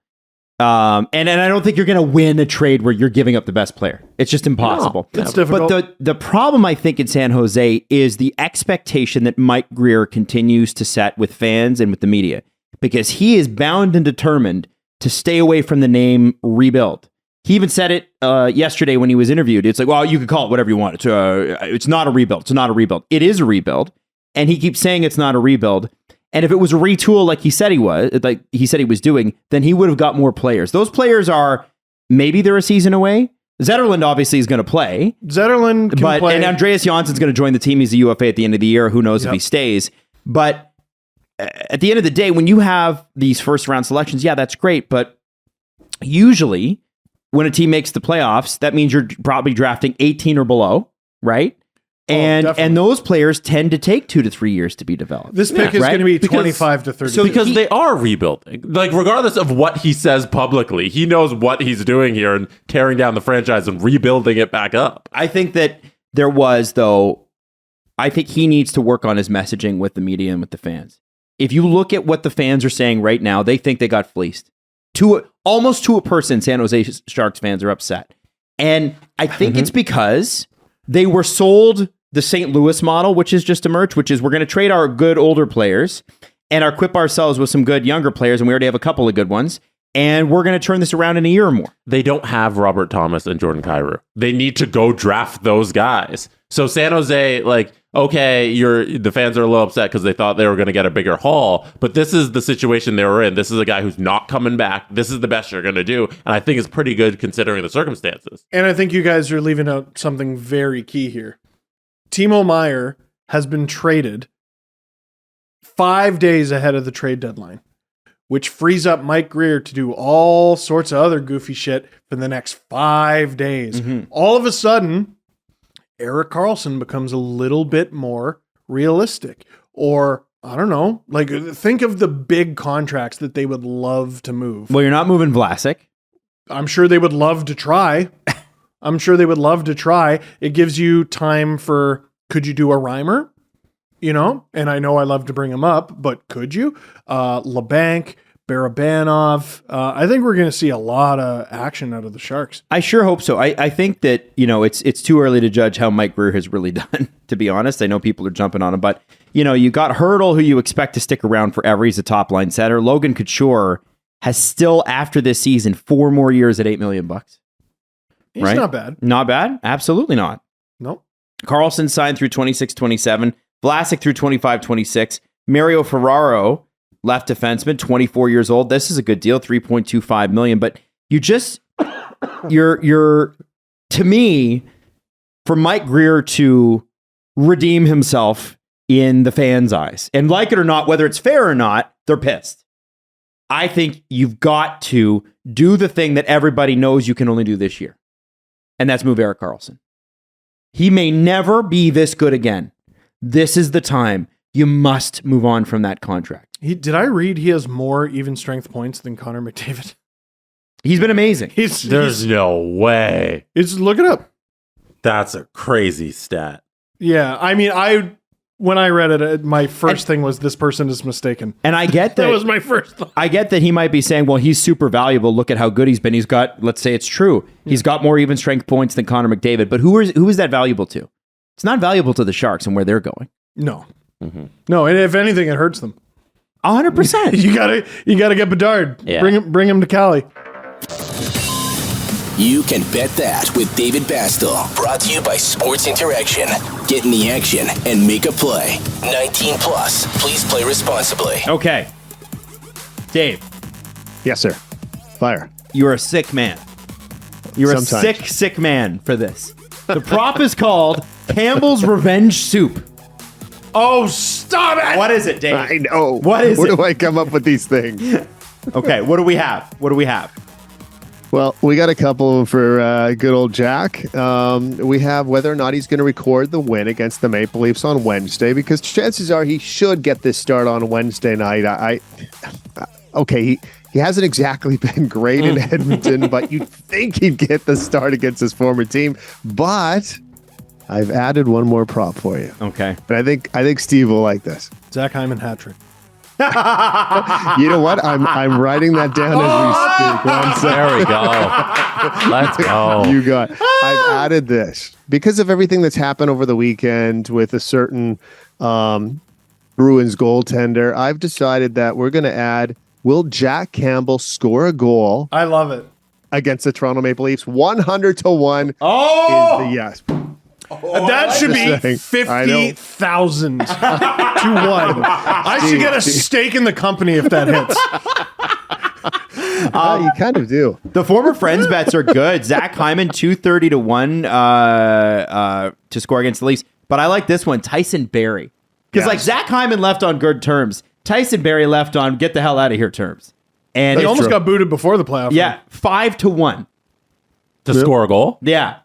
And I don't think you're going to win a trade where you're giving up the best player. It's just impossible. No, it's difficult. But the problem, I think, in San Jose is the expectation that Mike Greer continues to set with fans and with the media, because he is bound and determined to stay away from the name rebuild. He even said it yesterday when he was interviewed. It's like, well, you can call it whatever you want. It's not a rebuild. It's not a rebuild. It is a rebuild. And he keeps saying it's not a rebuild. And if it was a retool like he said he was doing, then he would have got more players. Those players are, maybe they're a season away. Zetterlund obviously is going to play. Zetterlund can play. And Andreas Jansson's going to join the team. He's a UFA at the end of the year. Who knows if he stays. But at the end of the day, when you have these first round selections, yeah, that's great. But usually when a team makes the playoffs, that means you're probably drafting 18 or below, right? And those players tend to take 2 to 3 years to be developed. This pick is going to be 25 to 30. So because they are rebuilding. Like, regardless of what he says publicly, he knows what he's doing here and tearing down the franchise and rebuilding it back up. I think that there was, though, I think he needs to work on his messaging with the media and with the fans. If you look at what the fans are saying right now, they think they got fleeced. Almost to a person, San Jose Sharks fans are upset. And I think it's because they were sold the St. Louis model, which is just emerged, which is we're going to trade our good older players and equip ourselves with some good younger players, and we already have a couple of good ones, and we're going to turn this around in a year or more. They don't have Robert Thomas and Jordan Kyrou. They need to go draft those guys. So San Jose, like, okay, the fans are a little upset because they thought they were going to get a bigger haul, but this is the situation they were in. This is a guy who's not coming back. This is the best you're going to do, and I think it's pretty good considering the circumstances. And I think you guys are leaving out something very key here. Timo Meier has been traded 5 days ahead of the trade deadline, which frees up Mike Grier to do all sorts of other goofy shit for the next 5 days. All of a sudden, Erik Karlsson becomes a little bit more realistic. Or, I don't know, like, think of the big contracts that they would love to move. Well, you're not moving Vlasic. I'm sure they would love to try. It gives you time for, could you do a Reimer? You know, and I know I love to bring him up, but could you? LeBanc, Barabanov. I think we're going to see a lot of action out of the Sharks. I sure hope so. I think that, it's too early to judge how Mike Grier has really done, to be honest. I know people are jumping on him, but, you got Hurdle, who you expect to stick around forever. He's a top line center. Logan Couture has still, after this season, 4 more years at $8 million. He's right? not bad. Not bad? Absolutely not. Nope. Karlsson signed through 26-27. Vlasic through 25-26. Mario Ferraro, left defenseman, 24 years old. This is a good deal, $3.25 million. But you're to me, for Mike Grier to redeem himself in the fans' eyes, and like it or not, whether it's fair or not, they're pissed. I think you've got to do the thing that everybody knows you can only do this year. And that's move Erik Karlsson. He may never be this good again. This is the time. You must move on from that contract. Did I read he has more even strength points than Connor McDavid? He's been amazing. There's no way. Look it up. That's a crazy stat. Yeah, I mean, when I read it, my first thing was, this person is mistaken. And I get that. That was my first thought. I get that he might be saying, well, he's super valuable. Look at how good he's been. He's got, let's say it's true, he's got more even strength points than Connor McDavid. But who is that valuable to? It's not valuable to the Sharks and where they're going. No. No, and if anything, it hurts them. 100%. You gotta get Bedard. Yeah. Bring him to Cali. You can bet that with David Bastel. Brought to you by Sports Interaction. Get in the action and make a play. 19 plus. Please play responsibly. Okay. Dave. Yes, sir. Fire. You're a sick man. You're Sometimes. a sick man for this. The prop is called Campbell's Revenge Soup. Oh, stop it! What is it, Dave? I know. What is Where it? do I come up with these things? Okay, what do we have? Well, we got a couple for good old Jack. We have whether or not he's going to record the win against the Maple Leafs on Wednesday, because chances are he should get this start on Wednesday night. Okay, he hasn't exactly been great in Edmonton, but you'd think he'd get the start against his former team. But I've added one more prop for you. Okay. But I think Steve will like this. Zach Hyman hat trick. You know what? I'm writing that down as we speak. There we go. Let's go. You got. I've added this because of everything that's happened over the weekend with a certain Bruins goaltender. I've decided that we're going to add, will Jack Campbell score a goal I love it. against the Toronto Maple Leafs? 100-1 Oh! is the yes. That should be Just saying. I know. 50,000 to 1. I should get a stake in the company if that hits. You kind of do. The former friends bets are good. Zach Hyman 230 to 1 to score against the Leafs. But I like this one, Tyson Barrie. Because like Zach Hyman left on good terms. Tyson Barrie left on get the hell out of here terms. And He almost got booted before the playoff. yeah, 5 to 1. To score a goal. Yeah.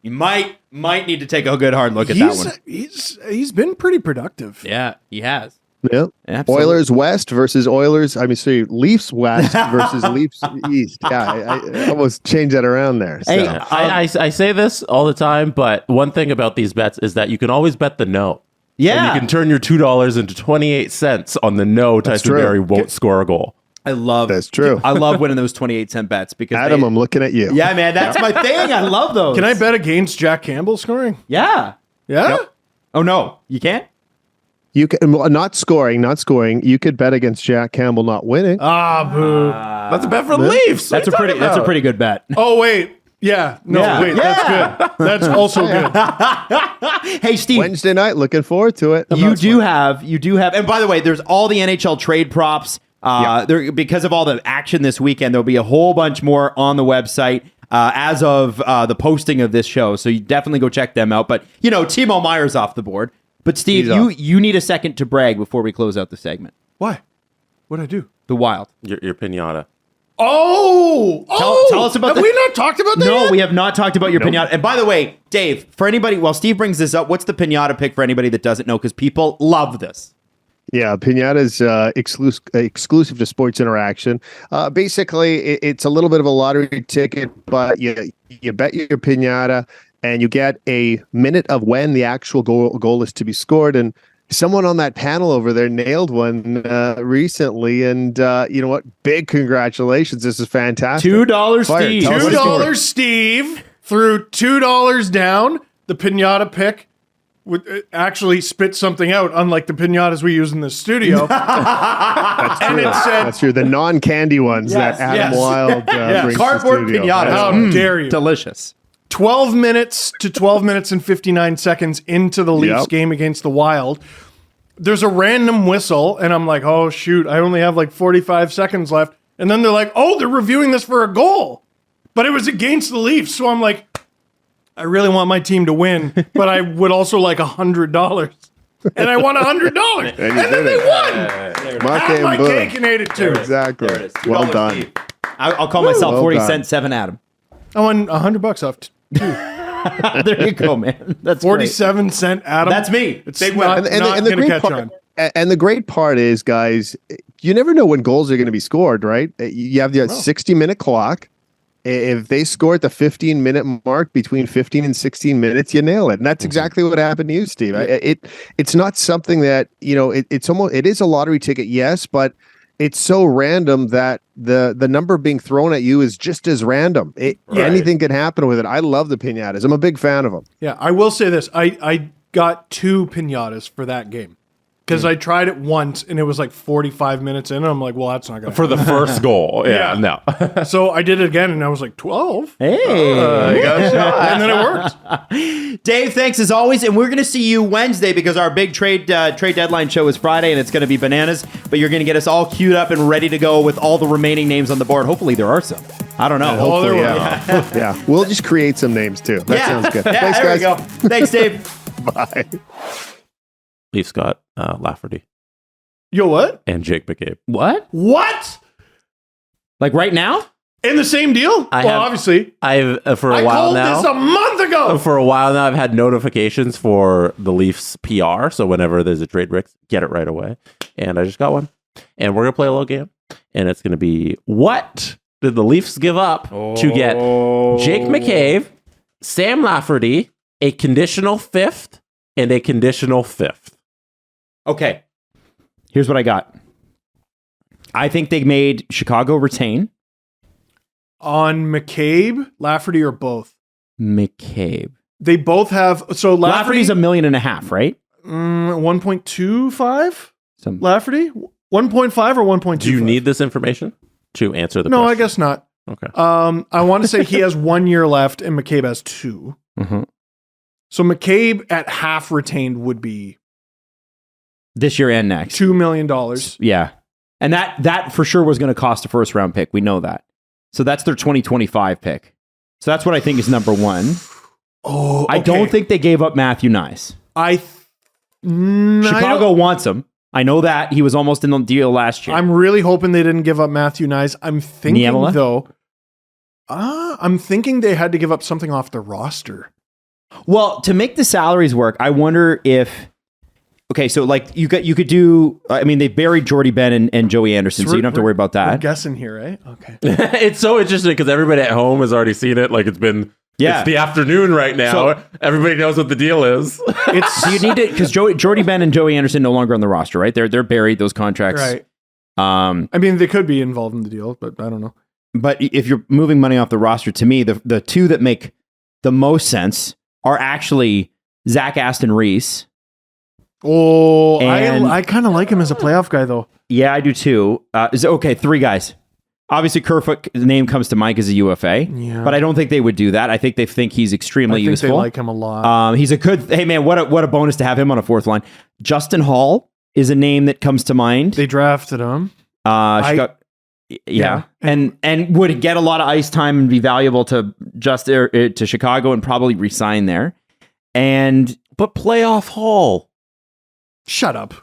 You might need to take a good hard look at that one. He's been pretty productive. Yeah, he has. Yep. Absolutely. Oilers West versus Leafs West versus Leafs East. Yeah, I almost changed that around there. So. Hey, I say this all the time, but one thing about these bets is that you can always bet the no. Yeah. And you can turn your $2 into 28 cents on the no Tyson true. Barrie won't score a goal. That's true. I love winning those 28-cent bets because Adam, I'm looking at you. yeah, man, that's my thing. I love those. Can I bet against Jack Campbell scoring? Yeah. Yeah? Oh no, you can't. You can not scoring. You could bet against Jack Campbell not winning. Ah, boo. That's a bet for the Leafs. That's a pretty good bet. Oh, wait. Yeah. No, Yeah. wait. That's good. That's also good. Hey, Steve. Wednesday night, looking forward to it. You do have, and by the way, there's all the NHL trade props. There, because of all the action this weekend, there'll be a whole bunch more on the website as of the posting of this show. So you definitely go check them out. But Timo Meier's off the board. But Steve, you need a second to brag before we close out the segment. Why? What'd I do? The Wild. Your pinata. Tell us about Have we not talked about that No, yet? we have not talked about your pinata. And by the way, Dave, for anybody, while Steve brings this up, what's the pinata pick for anybody that doesn't know? Because people love this. Yeah, Pinata's exclusive to Sports Interaction. Basically, it's a little bit of a lottery ticket, but you bet your Pinata, and you get a minute of when the actual goal is to be scored. And someone on that panel over there nailed one recently. And you know what? Big congratulations. This is fantastic. $2, Fire. Steve. Tell us what it's for. $2 Steve threw $2 down. The pinata pick would actually spit something out, unlike the pinatas we use in the studio. That's true. And it said- That's true. The non-candy ones Yes, that Adam yes. Wild brings Cardboard to the studio. pinatas. How dare you? Delicious. 12 minutes to 12 minutes and 59 seconds into the Leafs Yep. game against the Wild. There's a random whistle, and I'm like, oh, shoot, I only have like 45 seconds left. And then they're like, oh, they're reviewing this for a goal. But it was against the Leafs. So I'm like, I really want my team to win, but I would also like $100. And I won $100. And then they won. Mark Have my and boom. cake and ate it too. Exactly. There it is. Well $2, done. Steve. I'll call myself Well 40 done. cent 7 Adam. I won $100 off. There you go, man. That's 47 cent Adam. That's me. It's Big not, win. not the going to great catch part, on. and the great part is, guys, you never know when goals are going to be scored, right? You have the 60-minute clock. If they score at the 15-minute mark, between 15 and 16 minutes, you nail it. And that's exactly what happened to you, Steve. It's not something that, it is a lottery ticket, yes, but it's so random that the number being thrown at you is just as random. Anything can happen with it. I love the pinatas. I'm a big fan of them. Yeah, I will say this. I got 2 pinatas for that game because I tried it once and it was like 45 minutes in. And I'm like, well, that's not going to For the first goal. Yeah, no. So I did it again and I was like, 12? Hey. I got a shot. And then it worked. Dave, thanks as always. And we're going to see you Wednesday because our big trade deadline show is Friday and it's going to be bananas. But you're going to get us all queued up and ready to go with all the remaining names on the board. Hopefully there are some. I don't know. Oh, there Hopefully, will. yeah. We'll just create some names too. That sounds good. Yeah, Thanks, there guys. we go. Thanks, Dave. Bye. Leafs got Lafferty Yo, what? and Jake McCabe. What? What? Like right now? In the same deal? I well, have- obviously. I've for a I while called now. this a month ago. For a while now, I've had notifications for the Leafs PR. So whenever there's a trade, Rick, get it right away. And I just got one. And we're going to play a little game. And it's going to be, what did the Leafs give up to get Jake McCabe, Sam Lafferty, a conditional 5th, and a conditional 5th? Okay. Here's what I got. I think they made Chicago retain On McCabe, Lafferty, or both? McCabe. They both have. So Lafferty's Lafferty, $1.5 million, right? 1.25? Some Lafferty? 1.5 or 1.25? Do you need this information to answer the No, question? I guess not. Okay. I want to say he has 1 year left and McCabe has 2. Mhm. So McCabe at half retained would be This year and next. $2 million. Yeah. And that for sure was going to cost a first round pick. We know that. So that's their 2025 pick. So that's what I think is number one. Oh, okay. I don't think they gave up Matthew Nyes. Chicago wants him. I know that. He was almost in the deal last year. I'm really hoping they didn't give up Matthew Nyes. I'm thinking, Niemela? though, I'm thinking they had to give up something off the roster. Well, to make the salaries work, I wonder if... Okay, so like you could do... I mean, they buried Jordy Ben and Joey Anderson, so you don't have to worry about We're that. guessing here, eh? Okay. It's so interesting because everybody at home has already seen it. Like it's the afternoon right now. So- Everybody knows what the deal is. So you need to... Because Jordy Ben and Joey Anderson no longer on the roster, right? They're buried, those contracts. Right. I mean, they could be involved in the deal, but I don't know. But if you're moving money off the roster, to me, the two that make the most sense are actually Zach Aston Reese. Oh, And- I kind of like him as a playoff guy, though. Yeah, I do too. Three guys. Obviously, Kerfoot's name comes to mind as a UFA, Yeah. but I don't think they would do that. I think they think he's extremely I think useful. they like him a lot. He's a good... Hey, man, what a bonus to have him on a fourth line. Justin Hall is a name that comes to mind. They drafted him. Yeah. And would get a lot of ice time and be valuable to to Chicago and probably resign there. But playoff Hall. Shut up.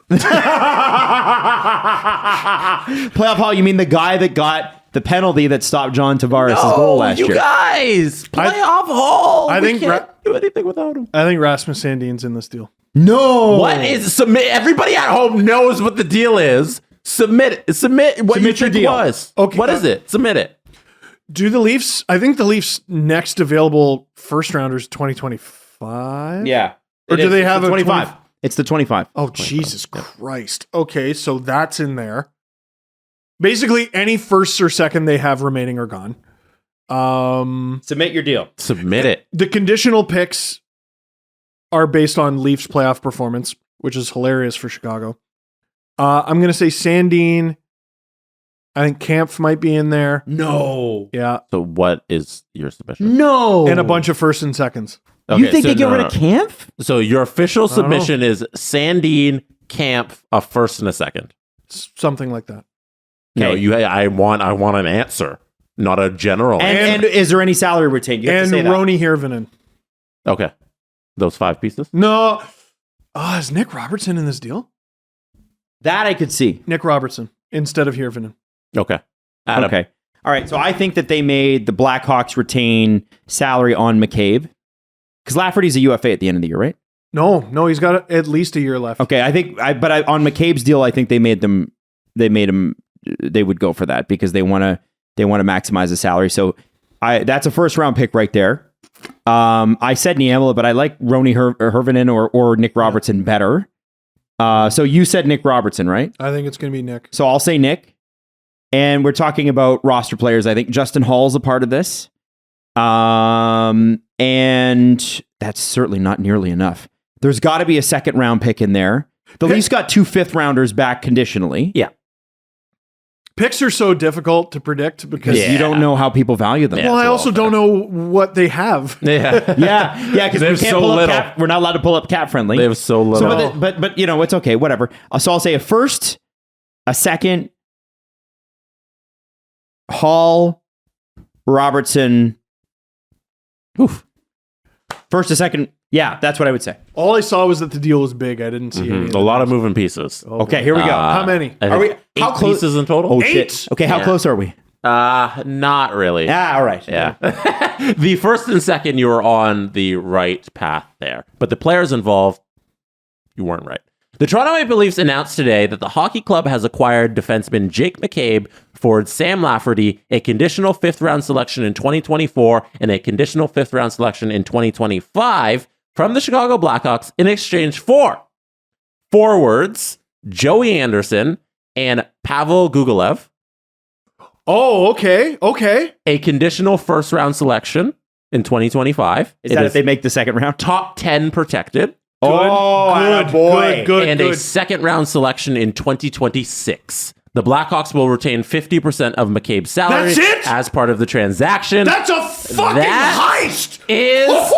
Playoff Hall, you mean the guy that got the penalty that stopped John Tavares' goal last year? Guys, playoff Hall. I think can't do anything without him. I think Rasmus Sandin's in this deal. No. What is submit? Everybody at home knows what the deal is. Submit what Submit you your think deal. was. Okay. What is it? Submit it. Do the Leafs... I think the Leafs' next available first rounders 2025? Yeah. Or do they have a 25? It's the 25. Oh, Jesus Christ. Okay, so that's in there. Basically, any first or second they have remaining are gone. Submit your deal. Submit it. The conditional picks are based on Leafs playoff performance, which is hilarious for Chicago. I'm going to say Sandin. I think Kampf might be in there. No. Yeah. So what is your submission? No. And a bunch of first and seconds. You think they get rid of Camp? So your official don't know. submission is Sandin, Camp, a first and a second. Something like that. No, Okay. I want an answer, not a general answer. And is there any salary retained? You have And to say that. Roni Hirvonen. Okay. Those 5 pieces? No. Is Nick Robertson in this deal? That I could see. Nick Robertson instead of Hirvonen. Okay. Adam. Okay. All right. So I think that they made the Blackhawks retain salary on McCabe because Lafferty's a UFA at the end of the year, right? No, he's got at least a year left. Okay. I think, on McCabe's deal, I think they would go for that because they want to maximize the salary. So that's a first round pick right there. I said Niemela, but I like Roni Hirvonen or Nick Robertson better. So you said Nick Robertson, right? I think it's going to be Nick. So I'll say Nick. And we're talking about roster players. I think Justin Hall's a part of this. And that's certainly not nearly enough. There's got to be a second round pick in there. The Leafs got 2 fifth-rounders back conditionally. Yeah. Picks are so difficult to predict because You don't know how people value them. Yeah. well, I it's also all don't know what they have. Yeah. Yeah, because They we have can't so pull up little. cap. We're not allowed to pull up cap friendly. They have so little. So, but you know, it's okay. Whatever. So I'll say a first, a second, Hall, Robertson. Oof. First, a second. Yeah, that's what I would say. All I saw was that the deal was big. I didn't see any. a lot of moving pieces. Okay, here we go. How many? I Are think we- how 8 close- pieces in total? Oh, 8? shit. Okay, how Yeah. close are we? Not really. All right. Yeah. The first and second, you were on the right path there. But the players involved, you weren't right. The Toronto Maple Leafs announced today that the hockey club has acquired defenseman Jake McCabe, forward Sam Lafferty, a conditional 5th-round selection in 2024, and a conditional 5th-round selection in 2025 from the Chicago Blackhawks in exchange for forwards Joey Anderson and Pavel Gugolev, Oh, okay. a conditional 1st-round selection in 2025. Is that if they make the second round? top 10 protected, Oh, boy. Good. and a 2nd-round selection in 2026. The Blackhawks will retain 50% of McCabe's salary That's it? as part of the transaction. That's a fucking That heist. is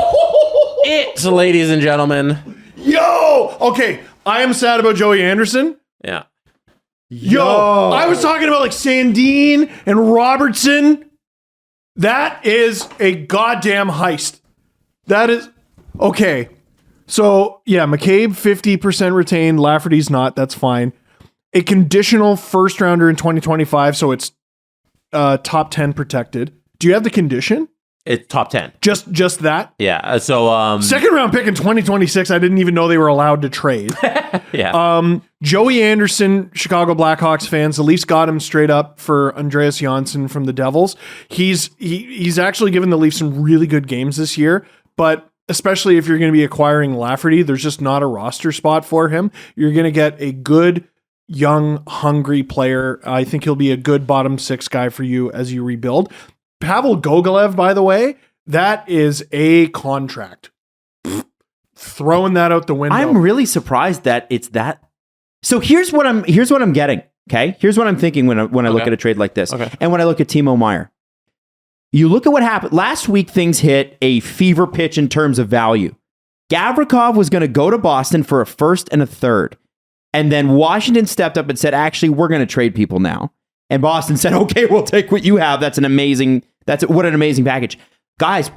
it. it, ladies and gentlemen. Yo! Okay, I am sad about Joey Anderson. Yeah. Yo! I was talking about like Sandin and Robertson. That is a goddamn heist. That is... Okay. So, yeah, McCabe, 50% retained. Lafferty's not. That's fine. A conditional first rounder in 2025, so it's top 10 protected. Do you have the condition? It's top 10. Just that? Yeah. So Second round pick in 2026. I didn't even know they were allowed to trade. yeah. Joey Anderson, Chicago Blackhawks fans, the Leafs got him straight up for Andreas Janssen from the Devils. He's actually given the Leafs some really good games this year, but especially if you're going to be acquiring Lafferty, there's just not a roster spot for him. You're going to get a good, young, hungry player. I think he'll be a good bottom six guy for you as you rebuild. Pavel Gogolev, by the way, that is a contract. Throwing that out the window. I'm really surprised that it's that. So here's what I'm getting. Okay, here's what I'm thinking when I look at a trade like this, and when I look at Timo Meier. You look at what happened last week. Things hit a fever pitch in terms of value. Gavrikov was going to go to Boston for a first and a third, and then Washington stepped up and said, "Actually, we're going to trade people now." And Boston said, "Okay, we'll take what you have." What an amazing package. Guys,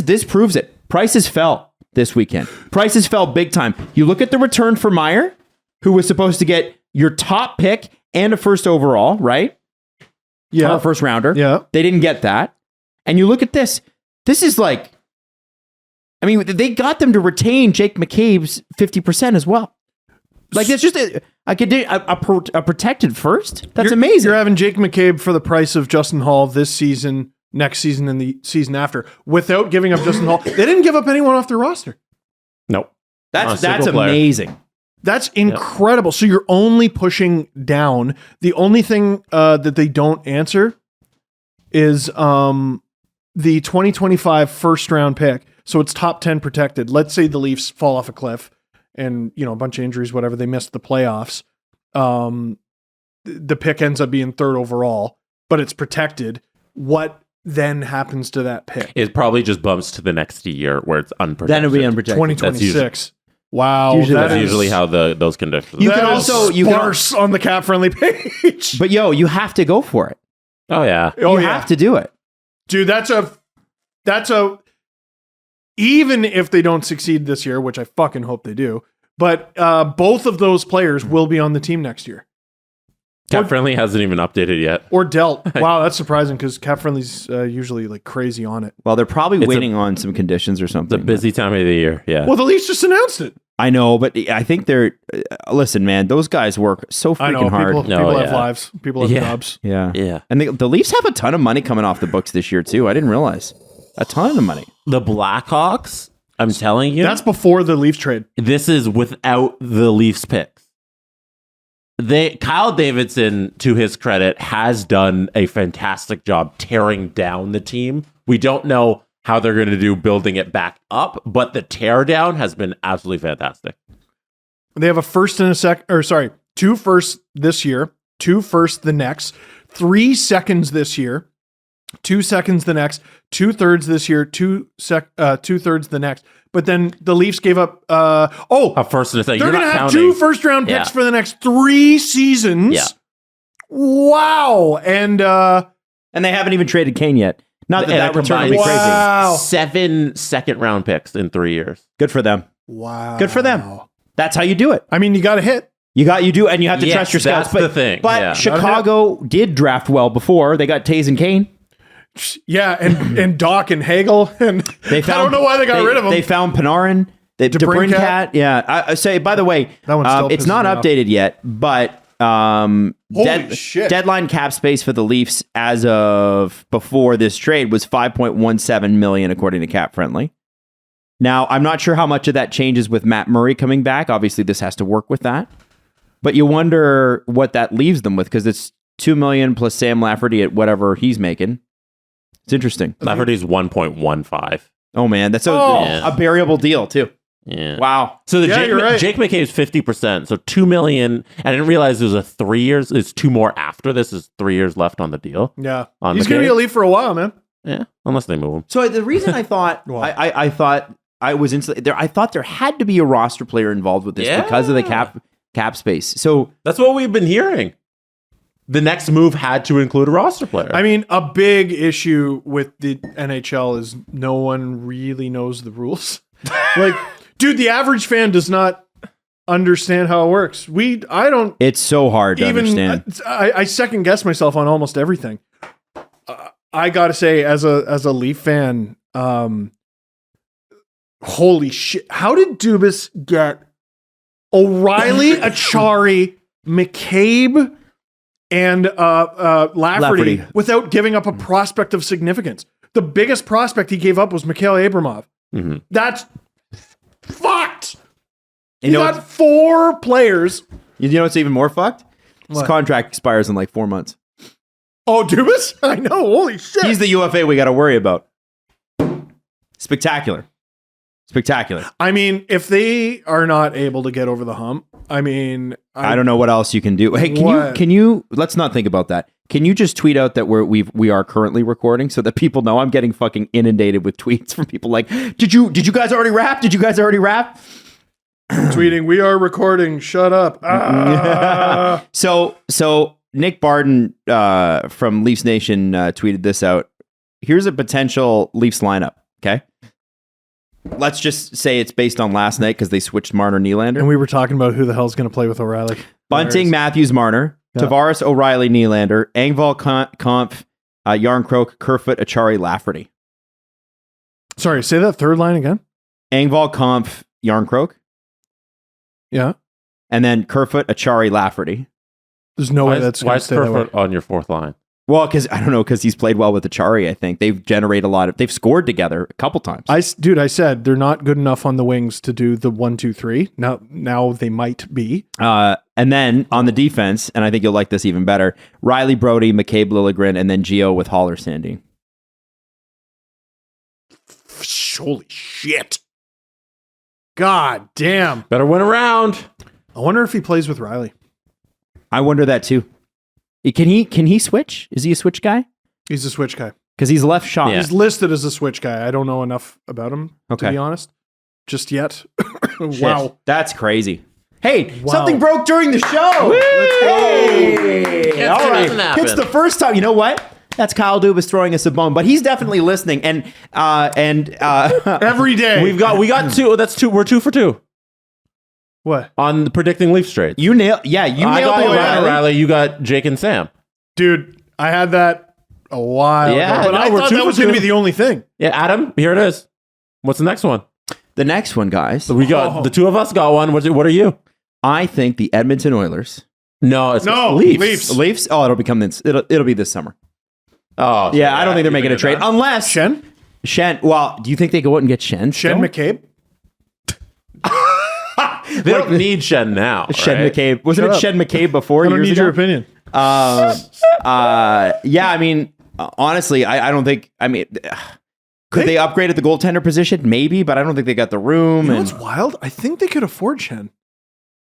this proves it. Prices fell this weekend. Prices fell big time. You look at the return for Meier, who was supposed to get your top pick and a first overall, right? Yeah. Or a first rounder. Yeah. They didn't get that. And you look at this. This is like, I mean, they got them to retain Jake McCabe's 50% as well. Like, it's just a protected first. That's amazing. You're having Jake McCabe for the price of Justin Hall this season, next season, and the season after, without giving up Justin Hall. They didn't give up anyone off their roster. Nope. That's amazing. That's incredible. Yep. So you're only pushing down. The only thing that they don't answer is the 2025 first round pick. So it's top 10 protected. Let's say the Leafs fall off a cliff and, a bunch of injuries, whatever, they missed the playoffs. The pick ends up being third overall, but it's protected. What then happens to that pick? It probably just bumps to the next year where it's unprotected. Then it'll be unprotected. 2026. Wow. That's usually how those conditions. You can also sparse on the cap friendly page. But you have to go for it. Oh yeah. You have to do it. Dude, that's a even if they don't succeed this year, which I fucking hope they do, but both of those players will be on the team next year. Cap Friendly hasn't even updated yet. Or dealt. Wow, that's surprising because Cap Friendly's usually like crazy on it. Well, they're probably waiting on some conditions or something. It's a busy time of the year, yeah. Well, the Leafs just announced it. I know, but I think they're... listen, man, those guys work so freaking hard. People have lives. People have jobs. Yeah. And the Leafs have a ton of money coming off the books this year, too. I didn't realize. A ton of money. The Blackhawks, I'm telling you... That's before the Leafs trade. This is without the Leafs picks. Kyle Davidson, to his credit, has done a fantastic job tearing down the team. We don't know how they're going to do building it back up, but the tear down has been absolutely fantastic. They have a first and two firsts this year, 2 firsts the next, 3 seconds this year, 2 seconds the next, 2 thirds this year, 2 thirds the next. But then the Leafs gave up a first and a second. They're going to have 2 first round picks for the next 3 seasons. Yeah. Wow. And they haven't even traded Kane yet. Not that return would be crazy. Wow. 7 second round picks in 3 years. Good for them. Wow. Good for them. That's how you do it. I mean, you got to hit. You do, and you have to trust your scouts. That's the thing. But Chicago did draft well before. They got Taze and Kane. Yeah, and Doc and Hagel. And I don't know why they got rid of them. They found Panarin. DeBrincat. Yeah. I say, by the way, it's not updated yet, but shit. Deadline cap space for the Leafs as of before this trade was $5.17 million, according to Cap Friendly. Now, I'm not sure how much of that changes with Matt Murray coming back. Obviously, this has to work with that. But you wonder what that leaves them with, because it's $2 million plus Sam Lafferty at whatever he's making. It's interesting. Lafferty's 1.15. Oh, man. That's a variable deal, too. Yeah. Wow. So Jake McCabe's 50%. So $2 million. I didn't realize it was a 3 years. It's 2 more after this. Is 3 years left on the deal. Yeah. He's going to be a Leaf for a while, man. Yeah. Unless they move him. So the reason I thought I was there. I thought there had to be a roster player involved with this because of the cap space. So that's what we've been hearing. The next move had to include a roster player. I mean, a big issue with the NHL is no one really knows the rules. Like, dude, the average fan does not understand how it works. I don't. It's so hard to understand. I second guess myself on almost everything. I gotta say, as a Leaf fan, holy shit! How did Dubas get O'Reilly, Achari, McCabe, and Lafferty without giving up a prospect of significance? The biggest prospect he gave up was Mikhail Abramov. Mm-hmm. That's fucked. He got 4 players. You know what's even more fucked? His contract expires in like 4 months. Oh, Dubas? I know. Holy shit. He's the UFA we got to worry about. Spectacular. I mean, if they are not able to get over the hump, I mean, I don't know what else you can do. Hey, can you let's not think about that. Can you just tweet out that we are currently recording so that people know? I'm getting fucking inundated with tweets from people like, did you guys already wrap? Did you guys already wrap? Tweeting, we are recording. Shut up. So Nick Barden from Leafs Nation tweeted this out. Here's a potential Leafs lineup. Okay. Let's just say it's based on last night because they switched Marner Nylander. And we were talking about who the hell's going to play with O'Reilly. Bunting, Matthews, Marner, Tavares, O'Reilly, Nylander, Engvall, Kampf, Yarncroke, Kerfoot, Achari, Lafferty. Sorry, say that third line again. Engvall, Kampf, Yarncroke. Yeah. And then Kerfoot, Achari, Lafferty. There's no way that's going to stay that way. Kerfoot on your fourth line? Well, because he's played well with Achari, I think. They've generated they've scored together a couple times. I said they're not good enough on the wings to do the 1-2-3. Now they might be. And then on the defense, and I think you'll like this even better, Riley Brody, McCabe Liljegren, and then Gio with Haller standing. Holy shit. God damn. Better win around. I wonder if he plays with Riley. I wonder that too. Can he switch? Is he a switch guy? He's a switch guy. Because he's left shot. Yeah. He's listed as a switch guy. I don't know enough about him, to be honest. Just yet. Wow. That's crazy. Hey, something broke during the show. Hey. All right. It's the first time. You know what? That's Kyle Dubas throwing us a bone, but he's definitely listening. And every day we got 2. That's 2. We're 2 for 2. What? On the predicting Leaf trades. You nailed O'Reilly. You got Jake and Sam. Dude, I had that a while ago, but I thought that was going to be the only thing. Yeah, Adam, here it is. What's the next one? The next one, guys. We got the 2 of us got one. What are you? I think the Edmonton Oilers. No, it's Leafs. Leafs? Oh, it'll be this summer. Oh. Yeah, I don't think they're making a trade. Unless Shen. Well, do you think they go out and get Shen? McCabe? They don't need Shen now. Shen right? McCabe. Wasn't it Shen McCabe before? I don't need your opinion. Yeah, I mean, honestly, I don't think. I mean, could they upgrade at the goaltender position? Maybe, but I don't think they got the room. You know what's wild? I think they could afford Shen.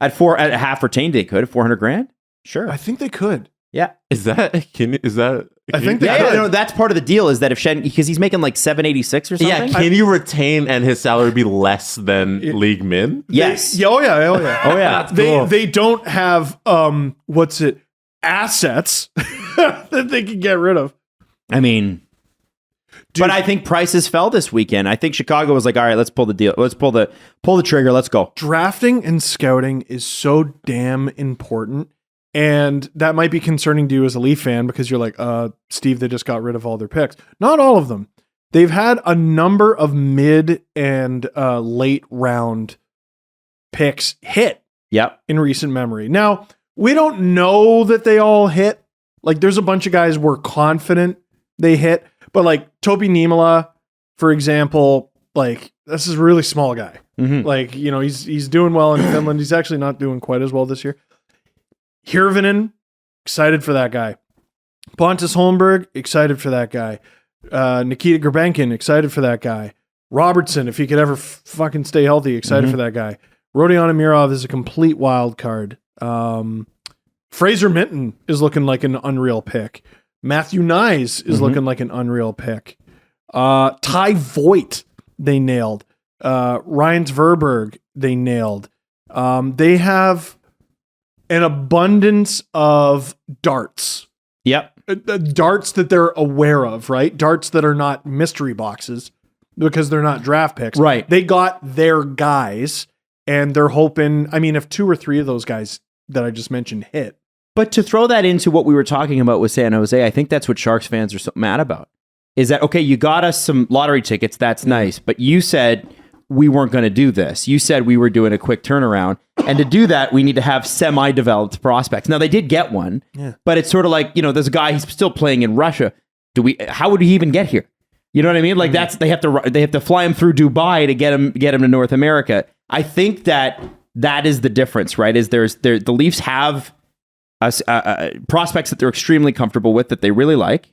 At half retained, they could $400,000. Sure, I think they could. Yeah, I think they could. No, that's part of the deal. Is that if Shen, because he's making like $786 or something. Yeah, can you retain and his salary be less than league min? Yes. Oh yeah. Cool. They don't have assets that they can get rid of. I mean, but I think prices fell this weekend. I think Chicago was like, all right, let's pull the deal. Let's pull the trigger. Let's go. Drafting and scouting is so damn important. And that might be concerning to you as a Leaf fan because you're like, Steve, they just got rid of all their picks. Not all of them. They've had a number of mid and late round picks hit in recent memory. Now, we don't know that they all hit. Like, there's a bunch of guys we're confident they hit. But like Topi Niemela, for example, like this is a really small guy. Mm-hmm. Like, you know, he's doing well in Finland. He's actually not doing quite as well this year. Hirvonen, excited for that guy. Pontus Holmberg, excited for that guy. Nikita Grabenkin, excited for that guy. Robertson, if he could ever fucking stay healthy, excited for that guy. Rodion Amirov is a complete wild card. Fraser Minton is looking like an unreal pick. Matthew Nyes is looking like an unreal pick. Ty Voigt, they nailed. Ryan's Verberg, they nailed. They have an abundance of darts. Yep. Darts that they're aware of, right? Darts that are not mystery boxes because they're not draft picks. Right. They got their guys, and they're hoping, I mean, if 2 or 3 of those guys that I just mentioned hit. But to throw that into what we were talking about with San Jose, I think that's what Sharks fans are so mad about. Is that, okay, you got us some lottery tickets, that's nice, but you said we weren't going to do this. You said we were doing a quick turnaround. And to do that, we need to have semi-developed prospects. Now, they did get one, but it's sort of like, there's a guy, he's still playing in Russia. How would he even get here? You know what I mean? Like they have to fly him through Dubai to get him to North America. I think that is the difference, right? Is the Leafs have prospects that they're extremely comfortable with, that they really like.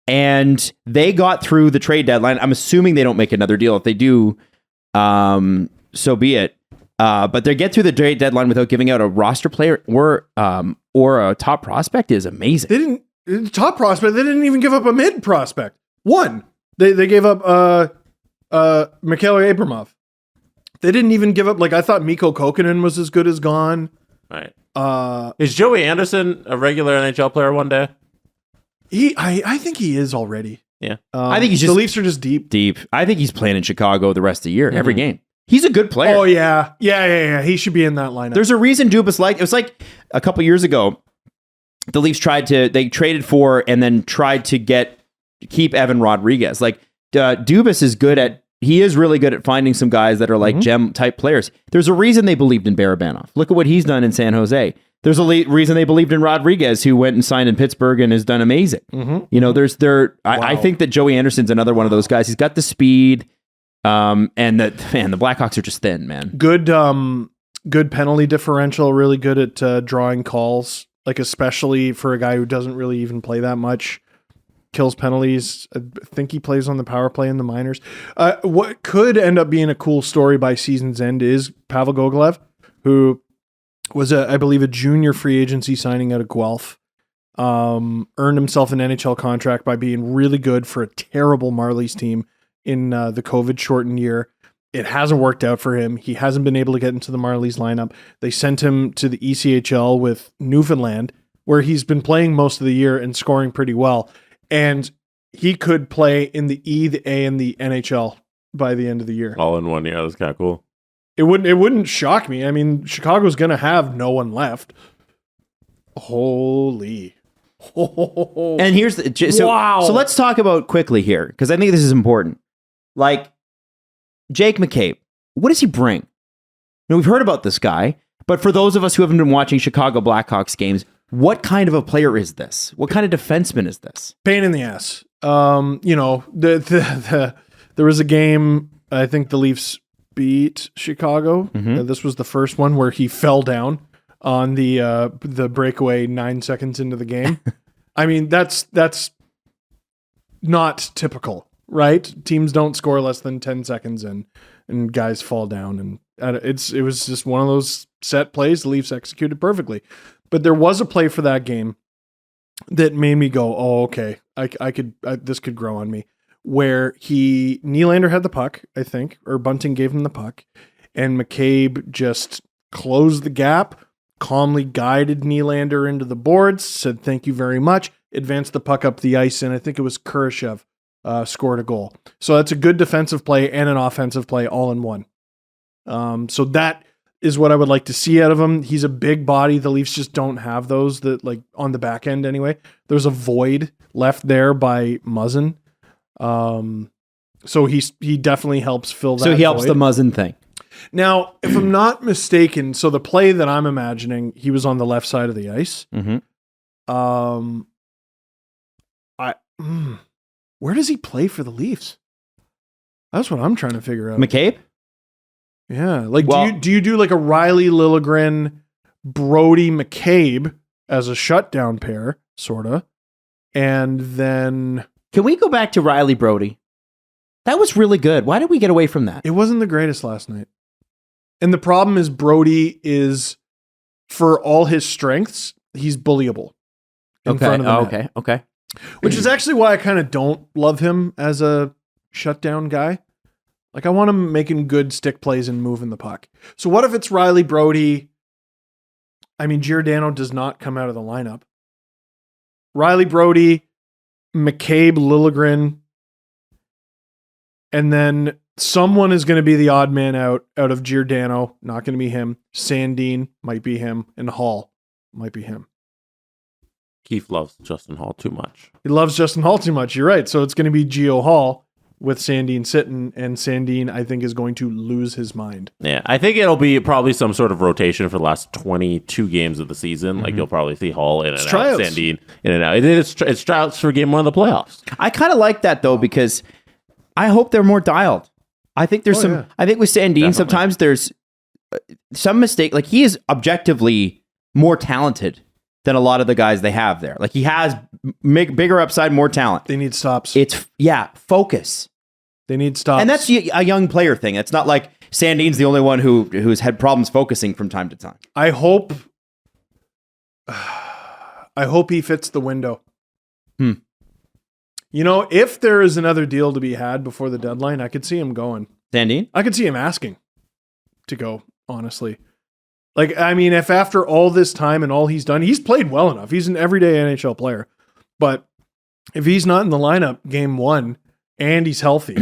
And they got through the trade deadline. I'm assuming they don't make another deal. If they do, so be it. But they get through the trade deadline without giving out a roster player or a top prospect is amazing. They didn't top prospect. They didn't even give up a mid prospect. One. They gave up Mikhail Abramov. They didn't even give up. Like, I thought Mikko Kokkonen was as good as gone. Right. Is Joey Anderson a regular NHL player one day? I think he is already. Yeah. I think he's the Leafs are just deep. Deep. I think he's playing in Chicago the rest of the year, every game. He's a good player. Oh, yeah. Yeah. He should be in that lineup. There's a reason Dubas it was like a couple years ago, the Leafs they traded for and then tried to keep Evan Rodriguez. Like, Dubas is really good at finding some guys that are like gem type players. There's a reason they believed in Barabanov. Look at what he's done in San Jose. There's a reason they believed in Rodriguez, who went and signed in Pittsburgh and has done amazing. I think that Joey Anderson's another one of those guys. He's got the speed, and the Blackhawks are just thin, man. Good penalty differential, really good at drawing calls, like especially for a guy who doesn't really even play that much. Kills penalties. I think he plays on the power play in the minors. What could end up being a cool story by season's end is Pavel Gogolev, who was I believe a junior free agency signing out of Guelph. Earned himself an NHL contract by being really good for a terrible Marlies team in the COVID shortened year. It hasn't worked out for him. He hasn't been able to get into the Marlies lineup. They sent him to the ECHL with Newfoundland, where he's been playing most of the year and scoring pretty well. And he could play in the E, the A, and the NHL by the end of the year. All in 1 year. That's kind of cool. It wouldn't shock me. I mean, Chicago's going to have no one left. Holy. And here's wow. So let's talk about quickly here, because I think this is important. Like, Jake McCabe, what does he bring? We've heard about this guy, but for those of us who haven't been watching Chicago Blackhawks games, what kind of a player is this? What kind of defenseman is this? Pain in the ass. There was a game, I think the Leafs beat Chicago. This was the first one where he fell down on the breakaway 9 seconds into the game. I mean, that's not typical, right? Teams don't score less than 10 seconds in, and guys fall down. And it was just one of those set plays the Leafs executed perfectly. But there was a play for that game that made me go, oh, okay, this could grow on me. Where Nylander had the puck, I think, or Bunting gave him the puck, and McCabe just closed the gap, calmly guided Nylander into the boards, said thank you very much, advanced the puck up the ice, and I think it was Kurashev scored a goal. So that's a good defensive play and an offensive play all in one. So that is what I would like to see out of him. He's a big body. The Leafs just don't have those, that, like, on the back end anyway. There's a void left there by Muzzin. So he definitely helps fill that. So he helps void. the Muzzin thing. Now, if I'm not mistaken, so the play that I'm imagining, he was on the left side of the ice. Where does he play for the Leafs? That's what I'm trying to figure out. McCabe? Yeah. Like, do you do like a Riley Liljegren, Brody McCabe as a shutdown pair, sort of? And then... Can we go back to Riley Brody? That was really good. Why did we get away from that? It wasn't the greatest last night. And the problem is Brody is, for all his strengths, he's bullyable in front of the net. Okay. Which is actually why I kind of don't love him as a shutdown guy. Like, I want him making good stick plays and moving the puck. So what if it's Riley Brody? I mean, Giordano does not come out of the lineup. Riley Brody, McCabe, Liljegren, and then someone is going to be the odd man out of Giordano. Not going to be him. Sandin might be him, and Hall might be him. Keith loves Justin Hall too much. He loves Justin Hall too much. You're right. So it's going to be Gio Hall with Sandin sitting, and Sandin, I think, is going to lose his mind. Yeah, I think it'll be probably some sort of rotation for the last 22 games of the season. Like, you'll probably see Hall in and out, tryouts. Sandin in and out. It's tryouts for game one of the playoffs. I kind of like that, though, because I hope they're more dialed. I think there's some... yeah. I think with Sandin, Definitely. sometimes there's some mistake. Like, he is objectively more talented than a lot of the guys they have there. Like, he has bigger upside, more talent. They need stops. Focus. They need stops. And that's a young player thing. It's not like Sandin's the only one who's had problems focusing from time to time. I hope he fits the window. You know, if there is another deal to be had before the deadline, I could see him going. Sandin? I could see him asking to go, honestly. Like, I mean, if after all this time and all he's done, he's played well enough. He's an everyday NHL player. But if he's not in the lineup game one and he's healthy,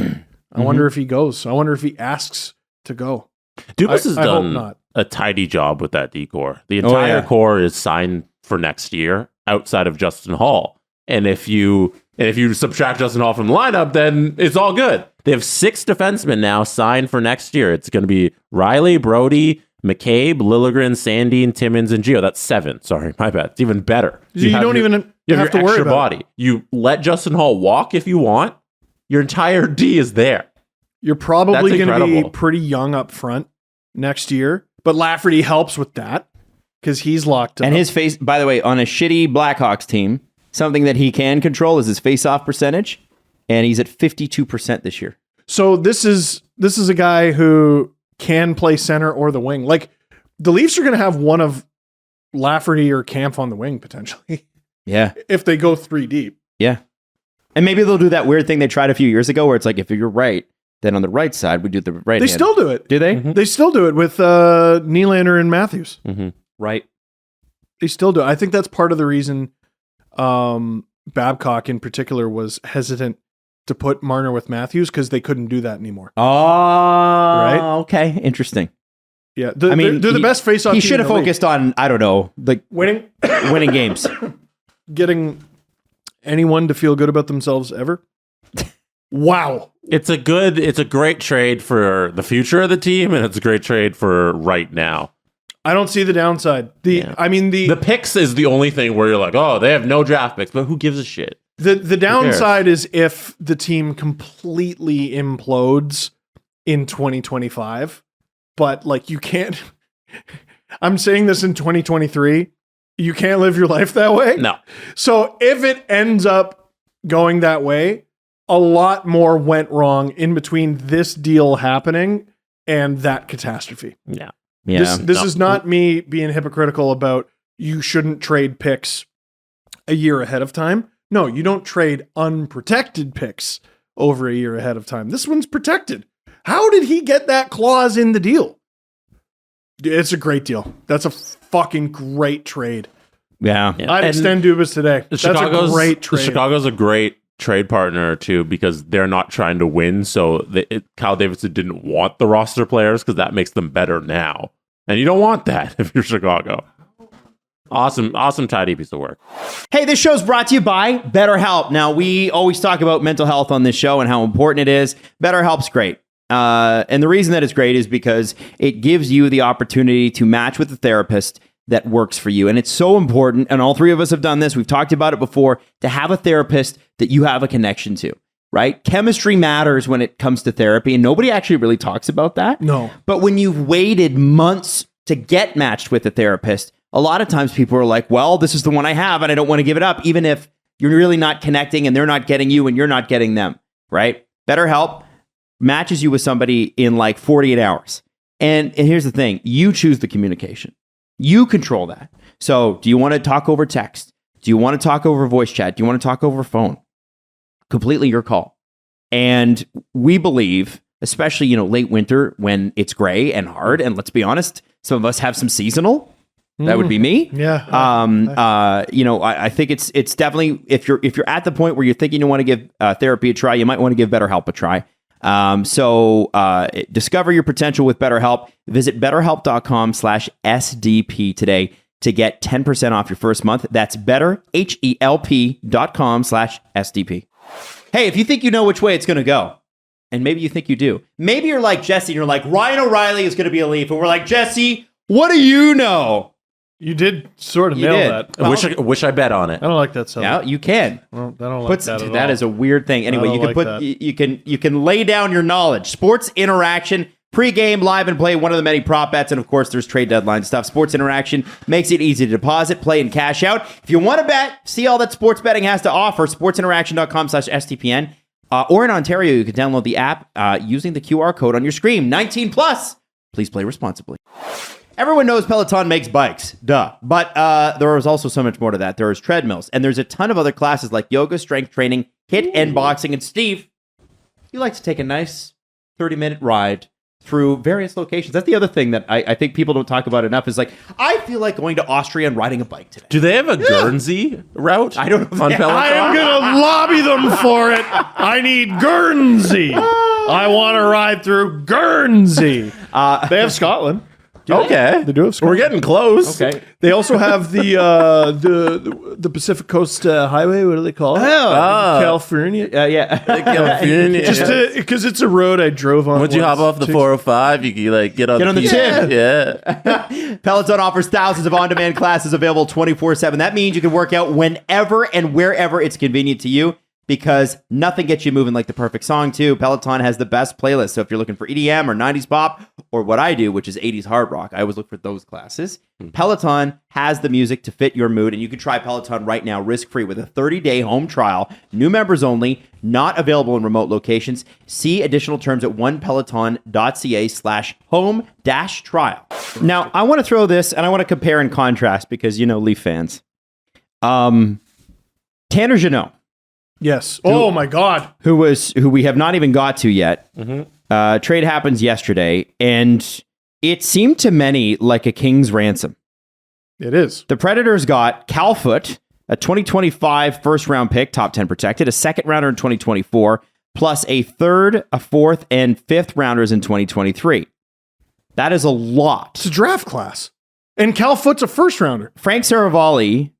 I wonder if he goes. I wonder if he asks to go. Dubas has I hope done not. a tidy job with that D-core. The entire core is signed for next year outside of Justin Hall. And if you subtract Justin Hall from the lineup, then it's all good. They have 6 defensemen now signed for next year. It's going to be Riley, Brody, McCabe, Liljegren, Sandin, Timmins, and Gio. That's 7. Sorry, my bad. It's even better. You don't even have to worry about body. You let Justin Hall walk if you want. Your entire D is there. You're probably going to be incredible. pretty young up front next year, but Lafferty helps with that because he's locked up. And his face, by the way, on a shitty Blackhawks team, something that he can control is his face-off percentage, and he's at 52% this year. So this is a guy who can play center or the wing. Like, the Leafs are going to have one of Lafferty or Kampf on the wing potentially Yeah. if they go 3 deep. Yeah. And maybe they'll do that weird thing they tried a few years ago where it's like, if you're right, then on the right side, we do the right They hand. still do it. Do they? They still do it with Nylander and Matthews. Right. They still do it. I think that's part of the reason Babcock in particular was hesitant to put Marner with Matthews because they couldn't do that anymore. Oh, Right? okay. Interesting. Yeah. I mean, they're the best face-off He team should in have the league. focused on, I don't know, like Winning. games. Getting anyone to feel good about themselves ever. Wow. It's a great trade for the future of the team, and it's a great trade for right now. I don't see the downside. The picks is the only thing where you're like, oh, they have no draft picks, but who gives a shit? The downside is if the team completely implodes in 2025, but like you can't, I'm saying this in 2023, you can't live your life that way. No. So if it ends up going that way, a lot more went wrong in between this deal happening and that catastrophe. Yeah. Yeah. This is not me being hypocritical about you shouldn't trade picks a year ahead of time. No, you don't trade unprotected picks over a year ahead of time. This one's protected. How did he get that clause in the deal? It's a great deal. That's a fucking great trade. Yeah. I'd extend Dubas today. That's a great trade. Chicago's a great trade partner too because they're not trying to win. So Kyle Davidson didn't want the roster players because that makes them better now. And you don't want that if you're Chicago. Awesome tidy piece of work. Hey, this show's brought to you by BetterHelp. Now, we always talk about mental health on this show and how important it is. BetterHelp's great. And the reason that it's great is because it gives you the opportunity to match with a therapist that works for you. And it's so important, and all 3 of us have done this, we've talked about it before, to have a therapist that you have a connection to, right? Chemistry matters when it comes to therapy, and nobody actually really talks about that. No. But when you've waited months to get matched with a therapist, a lot of times people are like, well, this is the one I have, and I don't want to give it up, even if you're really not connecting and they're not getting you and you're not getting them, right? BetterHelp matches you with somebody in like 48 hours. And here's the thing, you choose the communication. You control that. So do you want to talk over text? Do you want to talk over voice chat? Do you want to talk over phone? Completely your call. And we believe especially, late winter when it's gray and hard. And let's be honest, some of us have some seasonal. That would be me. Yeah. I think it's definitely, if you're at the point where you're thinking you want to give therapy a try, you might want to give BetterHelp a try. So discover your potential with BetterHelp. Visit BetterHelp.com/SDP today to get 10% off your first month. That's BetterHelp.com/SDP. Hey, if you think you know which way it's going to go, and maybe you think you do, maybe you're like Jesse and you're like, Ryan O'Reilly is going to be a Leaf. And we're like, Jesse, what do you know? You did sort of nail that. I wish I bet on it. I don't like that. Yeah, you can. Well, I don't like that at all. That is a weird thing. Anyway, you can you can lay down your knowledge. Sports Interaction, pregame, live and play, one of the many prop bets, and of course, there's trade deadline stuff. Sports Interaction makes it easy to deposit, play, and cash out. If you want to bet, see all that sports betting has to offer. SportsInteraction.com/STPN. Or in Ontario, you can download the app using the QR code on your screen. 18 plus. Please play responsibly. Everyone knows Peloton makes bikes, duh. But there is also so much more to that. There is treadmills, and there's a ton of other classes like yoga, strength training, HIIT, and boxing. And Steve, you like to take a nice 30-minute ride through various locations. That's the other thing that I think people don't talk about enough is like, I feel like going to Austria and riding a bike today. Do they have a Guernsey route? I don't know. On Peloton? I am going to lobby them for it. I need Guernsey. I want to ride through Guernsey. They have Scotland. Okay. They do have Scotland. We're getting close. Okay. They also have the Pacific Coast Highway. What do they call it? California. Yeah. California. Just because it's a road I drove on. Once you hop off the 405, you can get on the tip. Yeah. Peloton offers thousands of on-demand classes available 24/7. That means you can work out whenever and wherever it's convenient to you, because nothing gets you moving like the perfect song, too. Peloton has the best playlist. So if you're looking for EDM or 90s pop, or what I do, which is 80s hard rock, I always look for those classes. Peloton has the music to fit your mood, and you can try Peloton right now, risk-free, with a 30-day home trial. New members only, not available in remote locations. See additional terms at onepeloton.ca/home-trial. Now, I want to throw this, and I want to compare and contrast, because, Leaf fans. Tanner Jeannot. Yes. Oh my God. Who we have not even got to yet. Trade happens yesterday, and it seemed to many like a king's ransom. It is. The Predators got Calfoot, a 2025 first-round pick, top 10 protected, a second-rounder in 2024, plus a third, a fourth, and fifth-rounders in 2023. That is a lot. It's a draft class. And Cal Foot's a first-rounder. Frank Saravalli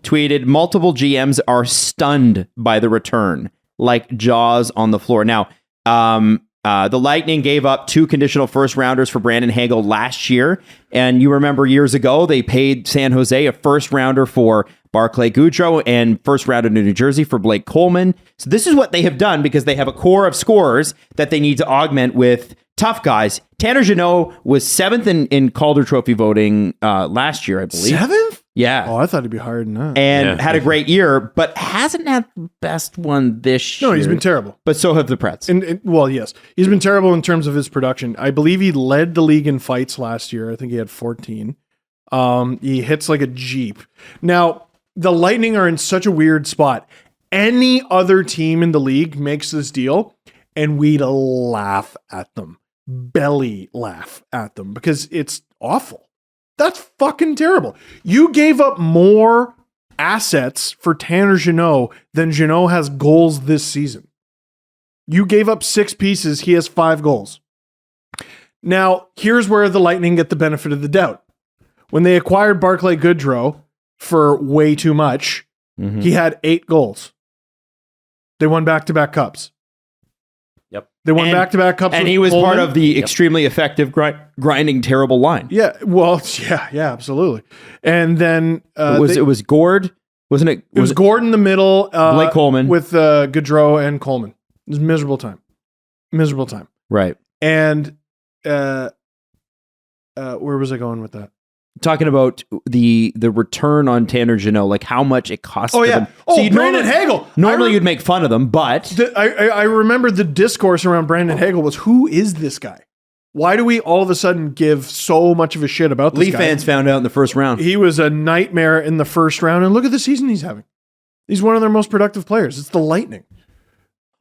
tweeted, multiple GMs are stunned by the return, like jaws on the floor. Now, the Lightning gave up 2 conditional first-rounders for Brandon Hagel last year. And you remember years ago, they paid San Jose a first-rounder for Barclay Goodrow and first-rounder to New Jersey for Blake Coleman. So this is what they have done, because they have a core of scorers that they need to augment with tough guys. Tanner Jeannot was 7th in Calder Trophy voting last year, I believe. 7th? Yeah. Oh, I thought he'd be higher than that. And had a great year, but hasn't had the best one this year. No, he's been terrible. But so have the Preds. Well, yes. He's been terrible in terms of his production. I believe he led the league in fights last year. I think he had 14. He hits like a Jeep. Now, the Lightning are in such a weird spot. Any other team in the league makes this deal, and we'd laugh at them. Belly laugh at them, because it's awful. That's fucking terrible. You gave up more assets for Tanner Jeannot than Jeannot has goals this season. You gave up 6 pieces. He has 5 goals. Now, here's where the Lightning get the benefit of the doubt. When they acquired Barclay Goodrow for way too much, he had 8 goals. They won back-to-back cups. They won back-to-back cups. And he was part of the extremely effective grinding terrible line. Yeah, well, yeah, absolutely. And then it was Gord, wasn't it? It was Gord in the middle. Blake Coleman. With Goodrow and Coleman. It was a miserable time. Miserable time. Right. And where was I going with that? Talking about the return on Tanner Jeannot, like how much it cost them. Yeah. Oh, Brandon Hagel. Normally you'd make fun of them, but I remember the discourse around Brandon Hagel was, who is this guy? Why do we all of a sudden give so much of a shit about this guy? Leaf fans found out in the first round. He was a nightmare in the first round, and look at the season he's having. He's one of their most productive players. It's the Lightning.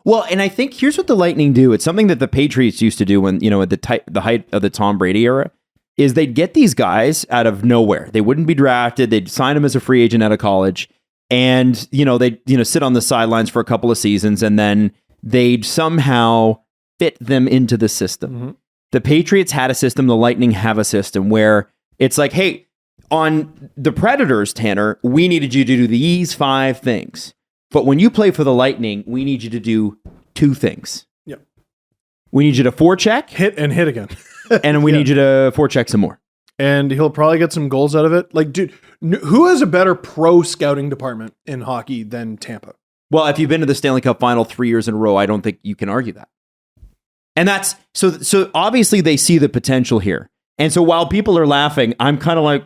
Well, and I think here's what the Lightning do. It's something that the Patriots used to do when, at the height of the Tom Brady era, is they'd get these guys out of nowhere. They wouldn't be drafted. They'd sign them as a free agent out of college. And, they'd, sit on the sidelines for a couple of seasons, and then they'd somehow fit them into the system. Mm-hmm. The Patriots had a system. The Lightning have a system where it's like, hey, on the Predators, Tanner, we needed you to do these 5 things. But when you play for the Lightning, we need you to do 2 things. Yep. We need you to forecheck. Hit again. And we need you to forecheck some more. And he'll probably get some goals out of it. Like, dude, who has a better pro scouting department in hockey than Tampa? Well, if you've been to the Stanley Cup final 3 years in a row, I don't think you can argue that. And that's so obviously they see the potential here. And so while people are laughing, I'm kind of like,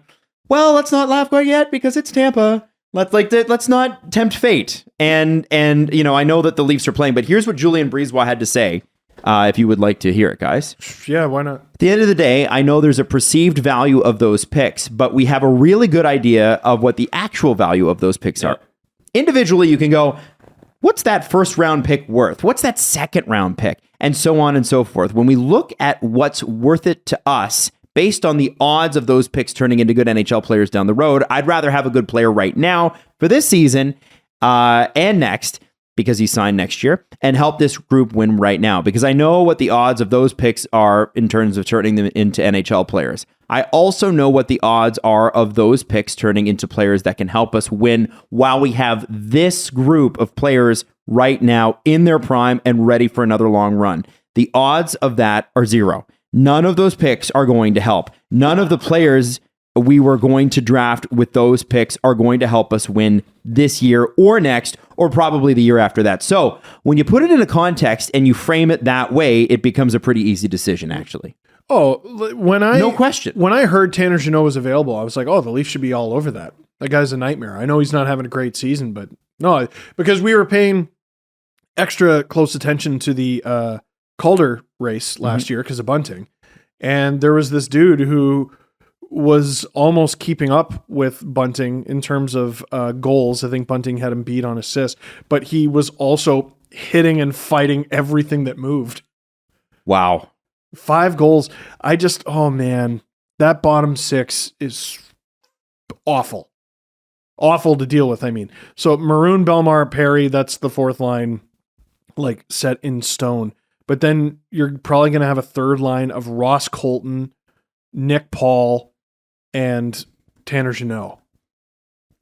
well, let's not laugh quite yet because it's Tampa. Let's not tempt fate. And I know that the Leafs are playing, but here's what Julien Brisebois had to say. If you would like to hear it, guys. Yeah, why not? At the end of the day, I know there's a perceived value of those picks, but we have a really good idea of what the actual value of those picks are. Individually, you can go, what's that first round pick worth? What's that second round pick? And so on and so forth. When we look at what's worth it to us, based on the odds of those picks turning into good NHL players down the road, I'd rather have a good player right now for this season and next, because he signed next year, and help this group win right now, because I know what the odds of those picks are in terms of turning them into NHL players. I also know what the odds are of those picks turning into players that can help us win while we have this group of players right now in their prime and ready for another long run. The odds of that are 0. None of those picks are going to help. None of the players we were going to draft with those picks are going to help us win this year or next, or probably the year after that. So when you put it in a context and you frame it that way, it becomes a pretty easy decision, actually. Oh, no question. When I heard Tanner Jeannot was available, I was like, oh, the Leafs should be all over that. That guy's a nightmare. I know he's not having a great season, but no, because we were paying extra close attention to the Calder race last year because of Bunting. And there was this dude who was almost keeping up with Bunting in terms of goals. I think Bunting had him beat on assists, but he was also hitting and fighting everything that moved. Wow. 5 goals. Oh man, that bottom 6 is awful. Awful to deal with, I mean. So Maroon, Belmar, Perry, that's the 4th line, like set in stone. But then you're probably going to have a 3rd line of Ross Colton, Nick Paul, and Tanner Jeannot.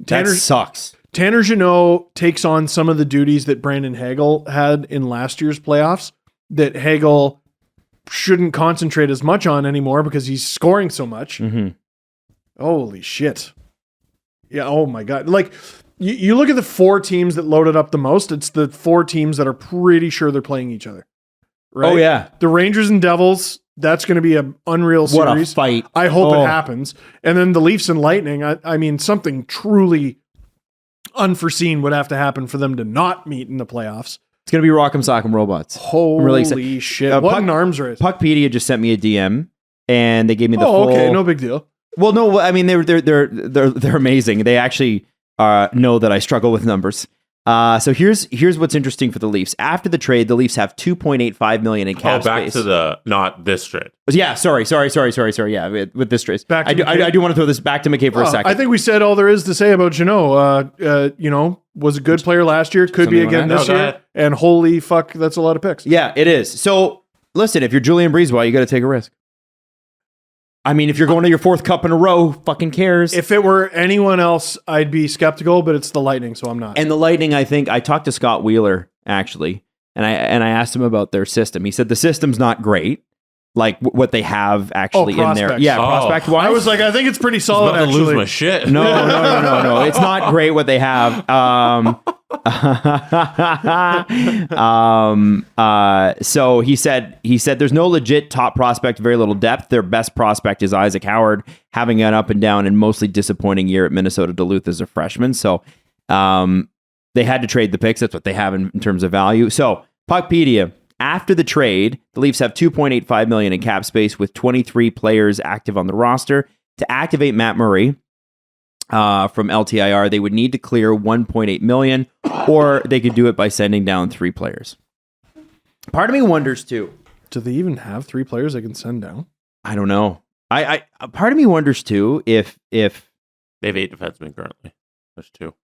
That sucks. Tanner Jeannot takes on some of the duties that Brandon Hagel had in last year's playoffs that Hagel shouldn't concentrate as much on anymore because he's scoring so much. Mm-hmm. Holy shit. Yeah, oh my God. Like, you look at the 4 teams that loaded up the most, it's the 4 teams that are pretty sure they're playing each other. Right? Oh, yeah. The Rangers and Devils, that's going to be an unreal series. What a fight. I hope it happens. And then the Leafs and Lightning, I mean, something truly unforeseen would have to happen for them to not meet in the playoffs. It's going to be Rock'em Sock'em Robots. Holy shit. What an arms race. Puckpedia just sent me a DM, and they gave me the full... okay, no big deal. Well, no, I mean, they're amazing. They actually know that I struggle with numbers. So here's what's interesting for the Leafs. After the trade, the Leafs have $2.85 million in cap back space. to the not this trade. Yeah, sorry. Yeah, with this trade. I do want to throw this back to McCabe for a second. I think we said all there is to say about Jeannot. Was a good player last year, could be again this year, and holy fuck, that's a lot of picks. Yeah, it is. So listen, if you're Julien Brisebois, you got to take a risk. I mean, if you're going to your 4th cup in a row, fucking cares. If it were anyone else, I'd be skeptical, but it's the Lightning, so I'm not. And the Lightning, I think, I talked to Scott Wheeler, actually, and I asked him about their system. He said the system's not great, like what they have actually in there. Yeah, prospect-wise. I was like, I think it's pretty solid, actually. Lose my shit. No. It's not great what they have. So he said there's no legit top prospect, very little depth. Their best prospect is Isaac Howard, having an up and down and mostly disappointing year at Minnesota Duluth as a freshman. So they had to trade the picks. That's what they have in terms of value. So Puckpedia, after the trade, the Leafs have $2.85 million in cap space with 23 players active on the roster. To activate Matt Murray from LTIR, they would need to clear $1.8 million, or they could do it by sending down 3 players. Part of me wonders too. Do they even have 3 players they can send down? I don't know. I part of me wonders too if They have 8 defensemen currently. There's 2.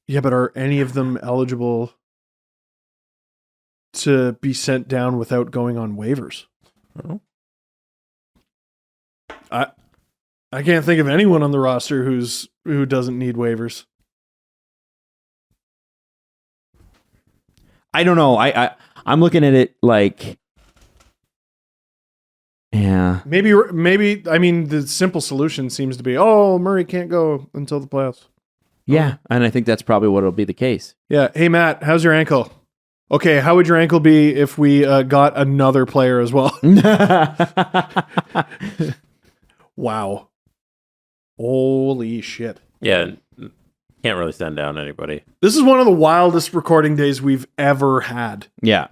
Yeah, but are any of them eligible to be sent down without going on waivers? Oh. I can't think of anyone on the roster who doesn't need waivers. I don't know. I'm looking at it like, yeah. Maybe. I mean, the simple solution seems to be, Murray can't go until the playoffs. Yeah, and I think that's probably what will be the case. Yeah. Hey, Matt, how's your ankle? Okay, how would your ankle be if we got another player as well? Wow. Holy shit. Yeah, can't really send down anybody. This is one of the wildest recording days we've ever had. Yeah.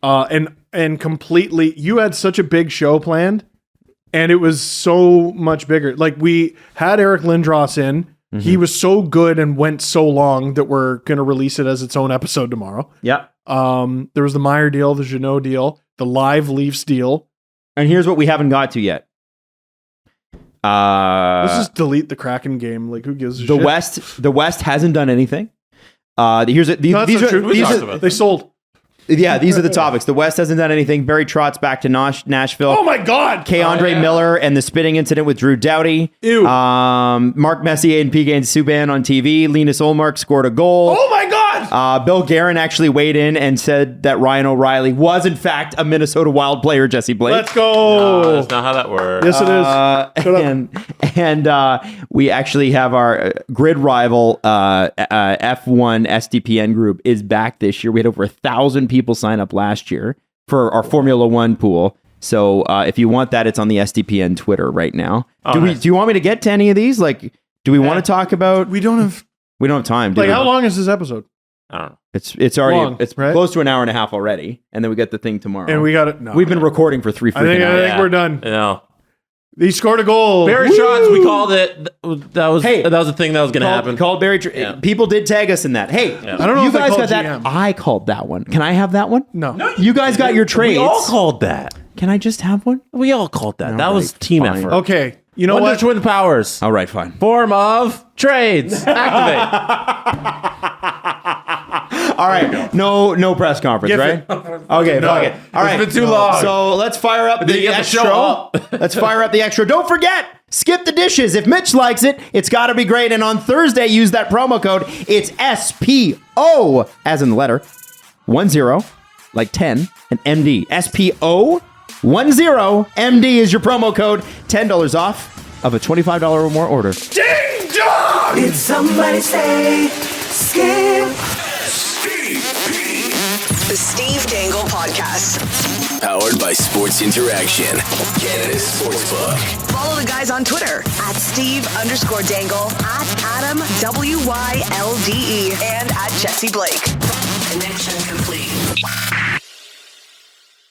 And completely, you had such a big show planned, and it was so much bigger. Like, we had Eric Lindros in. Mm-hmm. He was so good and went so long that we're going to release it as its own episode tomorrow. Yeah. There was the Meier deal, the Jeannot deal, the live Leafs deal. And here's what we haven't got to yet. Let's just delete the Kraken game. Like, who gives a shit? The West hasn't done anything. These are they sold. Yeah, these are the topics. The West hasn't done anything. Barry Trott's back to Nashville. Oh my God! Andre Miller and the spitting incident with Drew Doughty. Ew. Mark Messier and PK Subban on TV. Linus Ullmark scored a goal. Oh my God! Bill Guerin actually weighed in and said that Ryan O'Reilly was in fact a Minnesota Wild player, Jesse Blake. Let's go! No, that's not how that works. Yes, it is. Shut up. And we actually have our grid rival F1 SDPN group is back this year. We had over 1,000 people sign up last year for our Formula One pool. So if you want that, it's on the SDPN Twitter right now. Do you want me to get to any of these? Like, do we want to talk about? We don't have time. Do like, we? how long is this episode? I don't know. It's already long, right? close to an hour and a half already, and then we get the thing tomorrow. And we got it. No, We've been recording for 3 freaking I hours. think we're done. No. He scored a goal. Barry Trotz, we called it. That was a thing that was going to happen. Called Barry. People did tag us in that. Hey, I don't know you if I guys called got that. GM. I called that one. Can I have that one? No. You guys got your trades. We all called that. Can I just have one? We all called that. That was right, team fine. effort. Okay. You know Wonder what? Twin Powers. All right, fine. Form of trades. Activate. All right, no press conference, Give right? it. Okay, fuck it. All right, been too long. So let's fire up you the have to extra. show up. Let's fire up the extra. Don't forget, skip the dishes. If Mitch likes it, it's got to be great. And on Thursday, use that promo code. It's SPO, as in the letter 10, like 10, and MD. SPO 10 MD is your promo code. $10 off of a $25 or more order. Ding dong! Did somebody say skip? The Steve Dangle Podcast. Powered by Sports Interaction, Canada's sportsbook. Follow the guys on Twitter at Steve_Dangle, at Adam WYLDE, and at Jesse Blake. Connection.